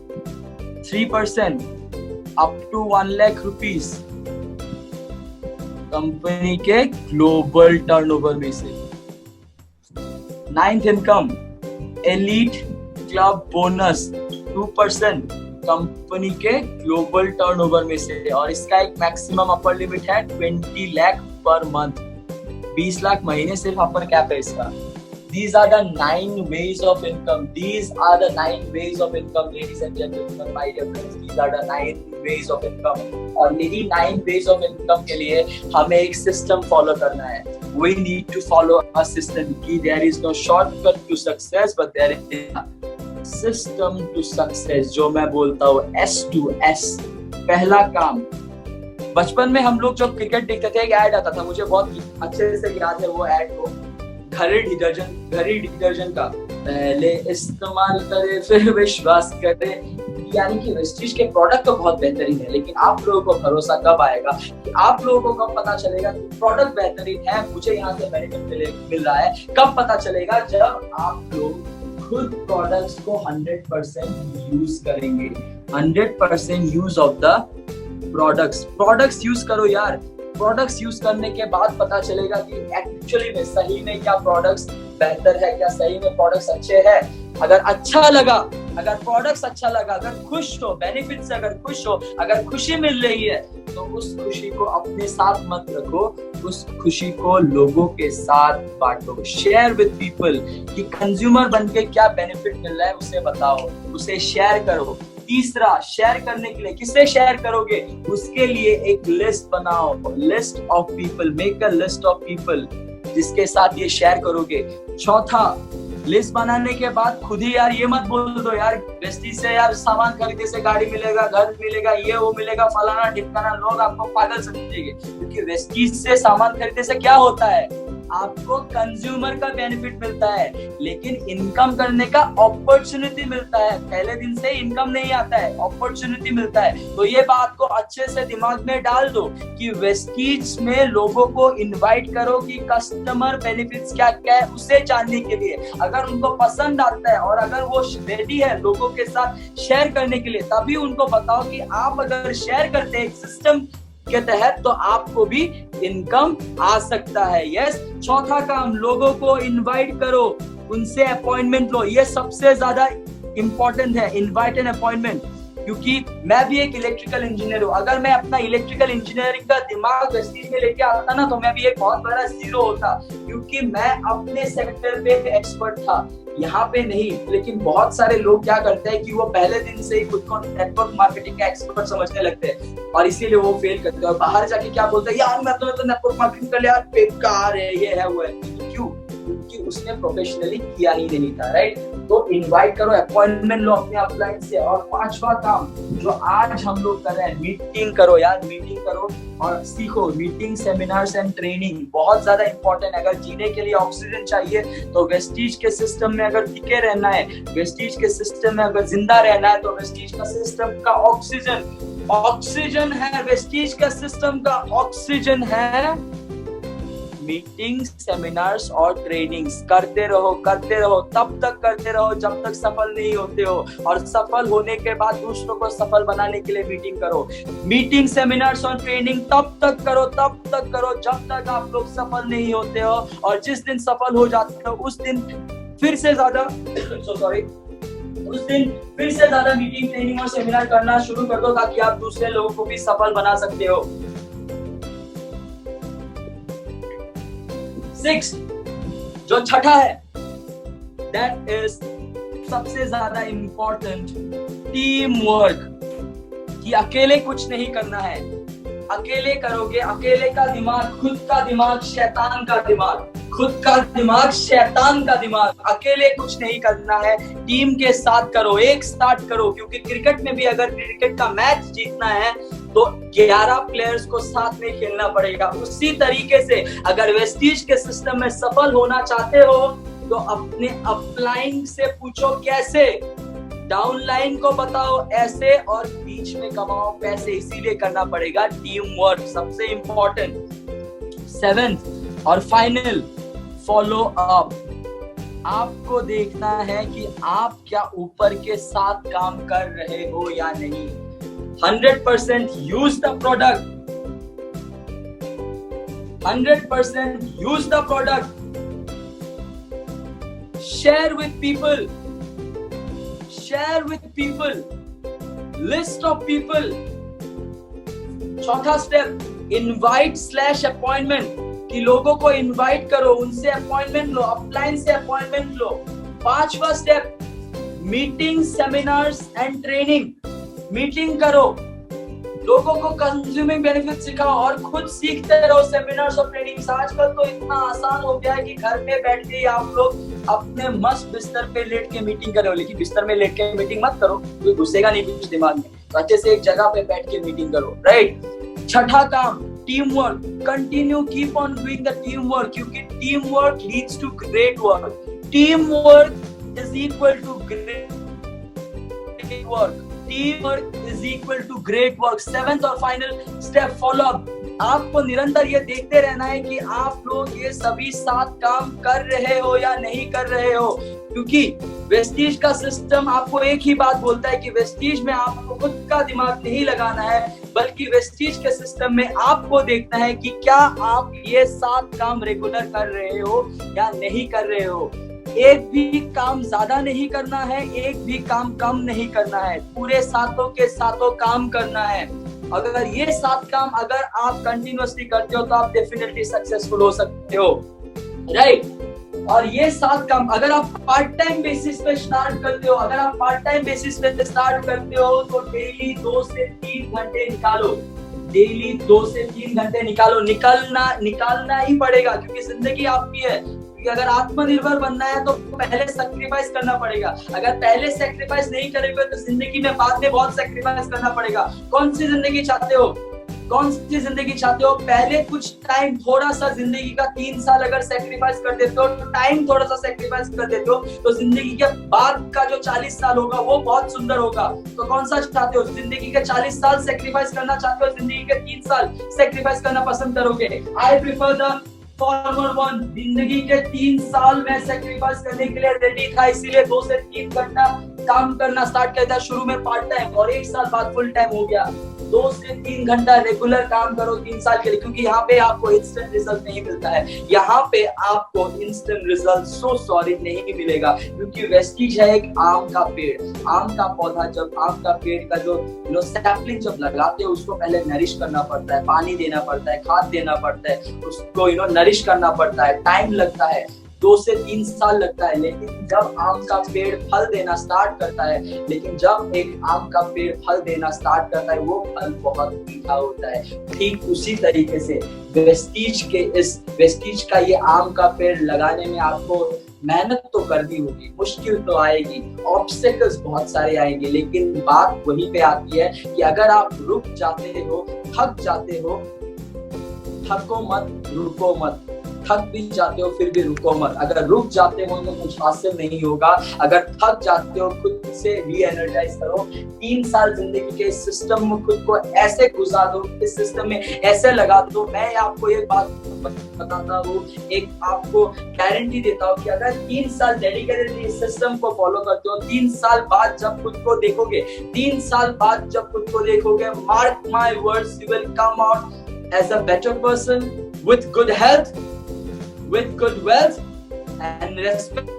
3%, up to 1 lakh rupees, company के ग्लोबल टर्नओवर में से। Ninth income elite club bonus, 2%, company के ग्लोबल टर्नओवर में से, और इसका एक मैक्सिमम अपर लिमिट है 20 लाख पर मंथ, 20 लाख महीने सिर्फ अपर कैप है इसका। These are the 9 ways of income. These are the 9 ways of income, ladies and gentlemen, my dear friends. These are the 9 ways of income. और यही 9 ways of income के लिए हमें एक सिस्टम फॉलो करना है। We need to follow a system. कि there is no shortcut to success, but there is a system to success, जो मैं बोलता हूँ S to S। पहला काम, बचपन में हम लोग जब क्रिकेट देखते थे, एक ऐड आता था, मुझे बहुत अच्छे से याद है वो ऐड को, घड़ी डिटर्जेंट का, पहले इस्तेमाल करे फिर विश्वास करे। यानी कि वेस्टीज के प्रोडक्ट तो बहुत बेहतरीन है, लेकिन आप लोगों को भरोसा कब आएगा, कि आप लोगों को कब पता चलेगा कि प्रोडक्ट बेहतरीन है, मुझे यहाँ से बेनिफिट मिल रहा है? कब पता चलेगा? जब आप लोग खुद प्रोडक्ट्स को 100% यूज करेंगे। 100% use of the products use करो यार। प्रोडक्ट्स यूज करने के बाद पता चलेगा कि एक्चुअली में सही में क्या प्रोडक्ट्स बेहतर है, क्या सही में प्रोडक्ट्स अच्छे हैं। अगर अच्छा लगा, अगर प्रोडक्ट्स अच्छा लगा, अगर खुश हो, बेनिफिट से अगर खुश हो, अगर खुशी मिल रही है, तो उस खुशी को अपने साथ मत रखो, उस खुशी को लोगों के साथ बांटो। शेयर विद पीपल, कि कंज्यूमर बनके क्या बेनिफिट मिल रहा है उसे बताओ, उसे शेयर करो। तीसरा, शेयर करने के लिए किससे शेयर करोगे, उसके लिए एक लिस्ट बनाओ, list of people, make a list of people जिसके साथ ये शेयर करोगे। चौथा, लिस्ट बनाने के बाद खुद ही यार ये मत बोल दो यार वेस्टीज से यार सामान खरीदने से गाड़ी मिलेगा, घर मिलेगा, ये वो मिलेगा, फलाना ढिमकाना, लोग आपको पागल समझेंगे। क्योंकि वेस्टीज से सामान खरीदने से क्या होता है, आपको कंज्यूमर का बेनिफिट मिलता है, लेकिन इनकम करने का अपॉर्चुनिटी मिलता है। पहले दिन से इनकम नहीं आता है, अपॉर्चुनिटी मिलता है। तो ये बात को अच्छे से दिमाग में डाल दो कि वेस्टीज में लोगों को इनवाइट करो कि कस्टमर बेनिफिट्स क्या क्या है उसे जानने के लिए। अगर उनको पसंद आता है और अगर वो रेडी है लोगों के साथ शेयर करने के लिए, तभी उनको बताओ कि आप अगर शेयर करते हैं सिस्टम के तहत तो आपको भी इनकम आ सकता है। यस, चौथा काम, लोगों को इनवाइट करो, उनसे अपॉइंटमेंट लो। ये सबसे ज्यादा इंपॉर्टेंट है, इनवाइट एंड अपॉइंटमेंट। क्योंकि मैं भी एक इलेक्ट्रिकल इंजीनियर हूँ। अगर मैं अपना इलेक्ट्रिकल इंजीनियरिंग का दिमाग वेस्टीज में लेके आता ना, तो मैं भी एक बहुत बड़ा जीरो होता, क्योंकि मैं अपने सेक्टर पे एक्सपर्ट था, यहाँ पे नहीं। लेकिन बहुत सारे लोग क्या करते हैं कि वो पहले दिन से ही खुद को नेटवर्क मार्केटिंग का एक्सपर्ट समझने लगते हैं, और इसीलिए वो फेल करते हैं। और बाहर जाके क्या बोलते हैं, यार मैं तो नेटवर्क मार्केटिंग कर लिया, बेकार है, ये है वो है। क्यों? क्योंकि उसने प्रोफेशनली किया ही नहीं था, राइट? तो इनवाइट करो, अपॉइंटमेंट लो अपने अपलाइन से। और पांचवा काम जो आज हम लोग कर रहे हैं, मीटिंग करो यार, मीटिंग करो और सीखो। मीटिंग, सेमिनार्स एंड ट्रेनिंग बहुत ज्यादा इंपॉर्टेंट है। अगर जीने के लिए ऑक्सीजन चाहिए तो वेस्टीज के सिस्टम में अगर टिके रहना है, वेस्टीज के सिस्टम में अगर जिंदा रहना है, तो वेस्टीज का सिस्टम का ऑक्सीजन है, वेस्टीज का सिस्टम का ऑक्सीजन है मीटिंग, सेमिनार्स और ट्रेनिंग्स। करते रहो तब तक करते रहो जब तक सफल नहीं होते हो, और सफल होने के बाद दूसरों को सफल बनाने के लिए मीटिंग करो। मीटिंग, सेमिनार्स और ट्रेनिंग तब तक करो जब तक आप लोग सफल नहीं होते हो, और जिस दिन सफल हो जाते हो उस दिन फिर से ज्यादा मीटिंग, ट्रेनिंग और सेमिनार करना शुरू कर दो, ताकि आप दूसरे लोगों को भी सफल बना सकते हो। 6 जो छठा है, दैट इज सबसे ज्यादा इंपॉर्टेंट, टीम वर्क। कि अकेले कुछ नहीं करना है, अकेले करोगे, अकेले का दिमाग, खुद का दिमाग शैतान का दिमाग, अकेले कुछ नहीं करना है, टीम के साथ करो, एक साथ करो। क्योंकि क्रिकेट में भी अगर क्रिकेट का मैच जीतना है तो 11 प्लेयर्स को साथ में खेलना पड़ेगा। उसी तरीके से अगर वेस्टीज के सिस्टम में सफल होना चाहते हो तो अपने अपलाइन से पूछो कैसे, डाउनलाइन को बताओ ऐसे, और बीच में कमाओ पैसे। इसीलिए करना पड़ेगा टीम वर्क, सबसे इंपॉर्टेंट। 7th और फाइनल, फॉलो अप। आपको देखना है कि आप क्या ऊपर के साथ काम कर रहे हो या नहीं। 100% use the product. 100% use the product. Share with people. List of people. चौथा स्टेप, invite/appointment, कि लोगों को इनवाइट करो, उनसे अपॉइंटमेंट लो, अपलाइन से अपॉइंटमेंट लो। 5वां step, meeting, seminars and training. Meeting करो, लोगों को कंज्यूमिंग बेनिफिट सिखाओ और खुद सीखते रहो सेमिनार्स और ट्रेनिंग्स। आजकल तो इतना आसान हो गया है कि घर पे बैठ के आप लोग अपने मस्त बिस्तर पे लेट के मीटिंग करो। लेकिन बिस्तर में लेट के मीटिंग मत करो, कोई घुसेगा नहीं कुछ दिमाग में। तो अच्छे से एक जगह पे बैठ के मीटिंग करो, राइट? छठा काम, team work. Continue, keep on doing the team work, क्योंकि team work leads to great work. Team work is equal to great work. Team work is equal to great work. 7th और फाइनल स्टेप, फॉलो अप। आपको निरंतर ये देखते रहना है कि आप लोग ये सभी 7 काम कर रहे हो या नहीं कर रहे हो, क्योंकि वेस्टीज का सिस्टम आपको एक ही बात बोलता है कि वेस्टीज में आपको खुद का दिमाग नहीं लगाना है, बल्कि वेस्टीज के सिस्टम में आपको देखना है कि क्या आप ये 7 काम रेगुलर कर रहे हो या नहीं कर रहे हो। एक भी काम ज्यादा नहीं करना है, एक भी काम कम नहीं करना है, पूरे 7 के 7 काम करना है। अगर ये 7 काम अगर आप कंटिन्यूअसली करते हो तो आप डेफिनेटली सक्सेसफुल हो सकते हो, राइट? और ये 7 काम अगर आप पार्ट टाइम बेसिस पे स्टार्ट करते हो, तो डेली 2 से 3 घंटे निकालो। डेली 2 से 3 घंटे निकालना ही पड़ेगा, क्योंकि जिंदगी आपकी है। क्योंकि अगर आत्मनिर्भर बनना है तो पहले सैक्रिफाइस करना पड़ेगा। अगर पहले सैक्रिफाइस नहीं करेंगे तो जिंदगी में बाद में बहुत सैक्रिफाइस करना पड़ेगा। कौन सी जिंदगी चाहते हो? पहले कुछ टाइम, थोड़ा सा, जिंदगी का 3 साल अगर सैक्रिफाइस कर देते हो, टाइम थोड़ा सा सैक्रिफाइस कर देते हो, तो जिंदगी के बाद का जो 40 साल होगा वो बहुत सुंदर होगा। तो कौन सा चाहते हो? जिंदगी के 40 साल सैक्रिफाइस करना चाहते हो, जिंदगी के 3 साल सैक्रिफाइस करना पसंद करोगे? I prefer the former one. जिंदगी के 3 साल में सैक्रिफाइस करने के लिए रेडी था, इसीलिए 2 से 3 घंटा काम करना स्टार्ट किया था, शुरू में पार्ट टाइम, और 1 साल बाद फुल टाइम हो गया। 2 से 3 घंटा रेगुलर काम करो 3 साल के लिए, क्योंकि यहाँ पे आपको इंस्टेंट रिजल्ट नहीं मिलता है। यहाँ पे आपको इंस्टेंट रिजल्ट नहीं मिलेगा, क्योंकि वेस्टीज है एक आम का पेड़, आम का पौधा। जब आम का पेड़ का जो सैपलिंग जब लगाते हो उसको पहले नरिश करना पड़ता है, पानी देना पड़ता है, खाद देना पड़ता है, उसको नरिश करना पड़ता है, टाइम लगता है, 2 से 3 साल लगता है। लेकिन जब आम का पेड़ फल देना स्टार्ट करता है, जब एक आम का पेड़ फल देना स्टार्ट करता है, वो फल बहुत मीठा होता है। ठीक उसी तरीके से वेस्टीज का ये आम का पेड़ लगाने में आपको मेहनत तो करनी होगी, मुश्किल तो आएगी, ऑब्स्टेकल्स बहुत सारे आएंगे, लेकिन बात वहीं पे आती है कि अगर आप रुक जाते हो, थक जाते हो, थको मत, रुको मत। थक भी जाते हो फिर भी रुको मत। अगर रुक जाते हो तो कुछ हासिल नहीं होगा। अगर थक जाते हो खुद से री एनर्जाइज करो। 3 साल जिंदगी के इस सिस्टम में खुद को ऐसे गुजार दो, इस सिस्टम में ऐसे लगा दो। मैं आपको एक बात बताता हूँ, एक आपको गारंटी देता हूँ कि अगर 3 साल डेडिकेटेडली इस सिस्टम को फॉलो करते हो, 3 साल बाद जब खुद को देखोगे, 3 साल बाद जब खुद को देखोगे, mark my words, you will come out as a better person with good health, with good wealth and respect।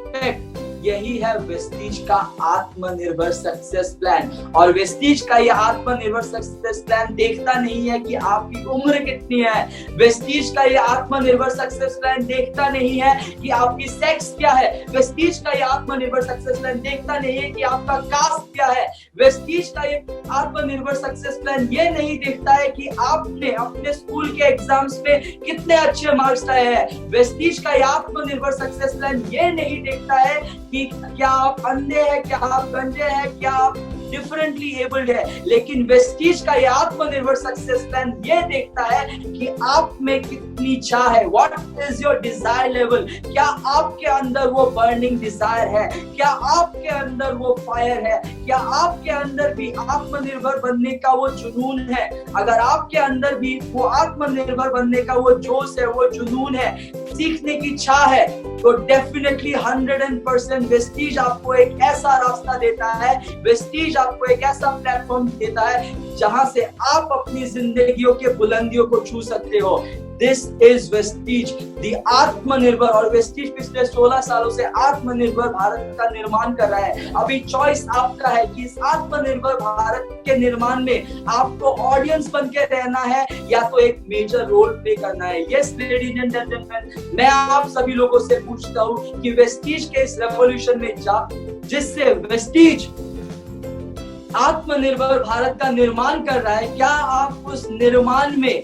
यही है वेस्टीज का आत्मनिर्भर सक्सेस प्लान। और वेस्टीज का ये आत्मनिर्भर सक्सेस प्लान देखता नहीं है कि आपकी उम्र कितनी है। वेस्टीज का ये आत्मनिर्भर सक्सेस प्लान देखता नहीं है कि आपकी सेक्स क्या है। वेस्टीज का ये आत्मनिर्भर सक्सेस प्लान देखता नहीं है कि आपका कास्ट क्या है। वेस्टीज का ये आत्मनिर्भर सक्सेस प्लान ये नहीं देखता है कि आपने अपने स्कूल के एग्जाम्स में कितने अच्छे मार्क्स लाए हैं। वेस्टीज का ये आत्मनिर्भर सक्सेस प्लान ये नहीं देखता है कि क्या आप अंधे हैं, क्या आप गंजे हैं, क्या आप डिफरेंटली एबल्ड है। लेकिन वेस्टीज का ये आत्मनिर्भर सक्सेस प्लान ये देखता है कि आप में कितनी चाह है। What is your desire level. क्या आपके अंदर वो बर्निंग डिजायर है, क्या आपके अंदर वो फायर है, क्या आपके अंदर भी आत्मनिर्भर बनने का वो जुनून है। अगर आपके अंदर भी वो आत्मनिर्भर बनने का वो जोश है, वो जुनून है, सीखने की चाह है, तो डेफिनेटली 100% वेस्टीज आपको एक ऐसा रास्ता देता है, वेस्टीज आपको एक ऐसा प्लेटफॉर्म देता है जहां से आप अपनी जिंदगियों के बुलंदियों को छू सकते हो। दिस इज वेस्टीज द आत्मनिर्भर। और वेस्टीज पिछले 16 सालों से आत्मनिर्भर भारत का निर्माण कर रहा है। अभी चॉइस आपका है कि इस आत्मनिर्भर भारत के निर्माण में आपको ऑडियंस बन के रहना है या तो एक मेजर रोल प्ले करना है। यस लेडीज एंड जेंटलमैन, मैं आप सभी लोगों से पूछता हूँ कि वेस्टीज के इस रेवोल्यूशन में जिससे वेस्टीज आत्मनिर्भर भारत का निर्माण कर रहा है, क्या आप उस निर्माण में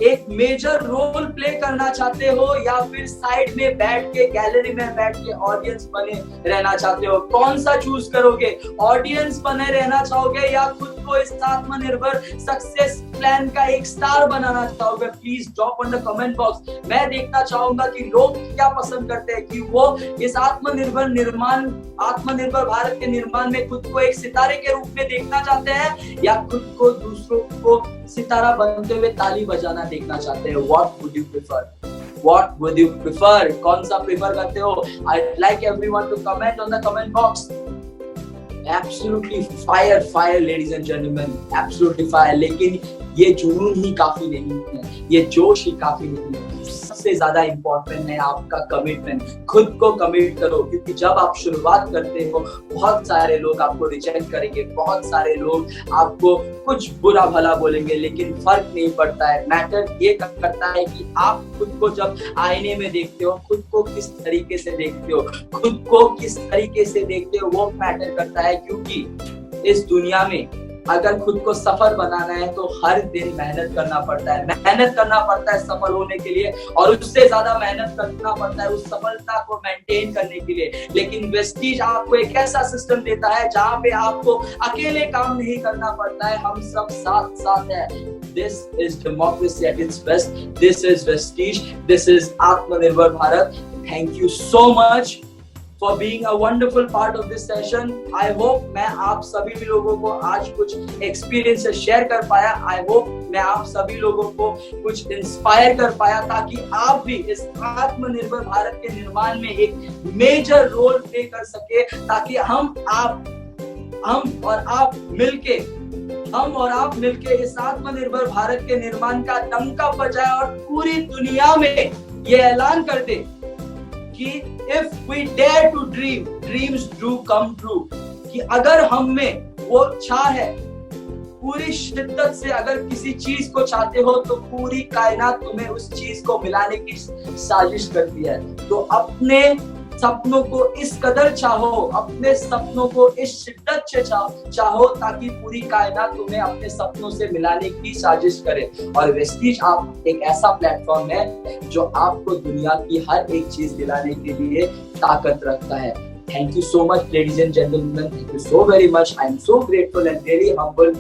एक मेजर रोल प्ले करना चाहते हो या फिर साइड में बैठ के, गैलरी में बैठ के ऑडियंस बने रहना चाहते हो? कौन सा चूज करोगे? ऑडियंस बने रहना चाहोगे या खुद को इस आत्मनिर्भर सक्सेस प्लान का एक स्टार बनाना चाहोगे? Please drop on the comment box. मैं देखना चाहूंगा कि लोग क्या पसंद करते हैं, कि वो इस आत्मनिर्भर भारत के निर्माण में खुद को एक सितारे के रूप में देखना चाहते हैं या खुद को दूसरों को सितारा बनते हुए ताली बजाना देखना चाहते हैं। What would you prefer? What would you prefer? कौन सा प्रेफर करते हो? I'd like everyone to comment on the comment box. Absolutely fire ladies and gentlemen, absolutely fire। लेकिन ये जुनून ही काफी नहीं है, ये जोश ही काफी नहीं है। सबसे ज्यादा इंपॉर्टेंट है आपका कमिटमेंट। खुद को कमिट करो, क्योंकि जब आप शुरुआत करते हो बहुत सारे लोग आपको रिजेक्ट करेंगे, बहुत सारे लोग आपको कुछ बुरा भला बोलेंगे, लेकिन फर्क नहीं पड़ता है। मैटर ये करता है कि आप खुद को जब आईने में देखते हो, खुद को किस तरीके से देखते हो, खुद को किस तरीके से देखते हो, वो मैटर करता है। क्योंकि इस दुनिया में अगर खुद को सफल बनाना है तो हर दिन मेहनत करना पड़ता है सफल होने के लिए, और उससे ज्यादा मेहनत करना पड़ता है उस सफलता को मेंटेन करने के लिए। लेकिन वेस्टीज आपको एक ऐसा सिस्टम देता है जहाँ पे आपको अकेले काम नहीं करना पड़ता है, हम सब साथ है। This is democracy at its best. This is Vestige. This is Atmanirbhar Bharat. Thank you so much for being a wonderful part of this session. I hope मैं आप सभी लोगों को आज कुछ एक्सपीरियंस शेयर कर पाया। I hope मैं आप सभी लोगों को कुछ इंस्पायर कर पाया, ताकि आप भी इस आत्मनिर्भर भारत के निर्माण में एक मेजर रोल प्ले कर सके, ताकि हम और आप मिलके हम और आप मिलके इस आत्मनिर्भर भारत के निर्माण का डंका बजाए और पूरी दुनिया में ये ऐलान कर दे कि if we dare to dream, dreams do come true. कि अगर हम में वो चाह है, पूरी शिद्दत से अगर किसी चीज को चाहते हो तो पूरी कायनात तुम्हें उस चीज को मिलाने की साजिश करती है। तो अपने सपनों को इस कदर चाहो, अपने सपनों को इस शिद्दत से चाहो ताकि पूरी कायनात तुम्हें अपने सपनों से मिलाने की साजिश करे। और वेस्टीज आप एक ऐसा प्लेटफॉर्म है जो आपको दुनिया की हर एक चीज दिलाने के लिए ताकत रखता है। Thank you so much, ladies and gentlemen. Thank you so very much. I am so grateful and really humble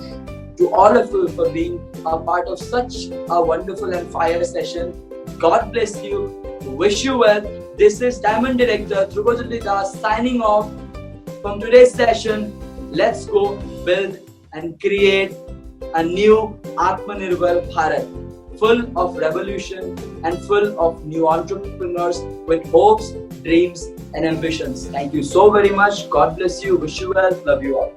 to all of you for being a part of such a wonderful and fire session. God bless you. Wish you well. This is Diamond Director Dhrubajyoti Das signing off from today's session. Let's go build and create a new Atmanirbhar Bharat, full of revolution and full of new entrepreneurs with hopes, dreams and ambitions. Thank you so very much. God bless you. Wish you well. Love you all.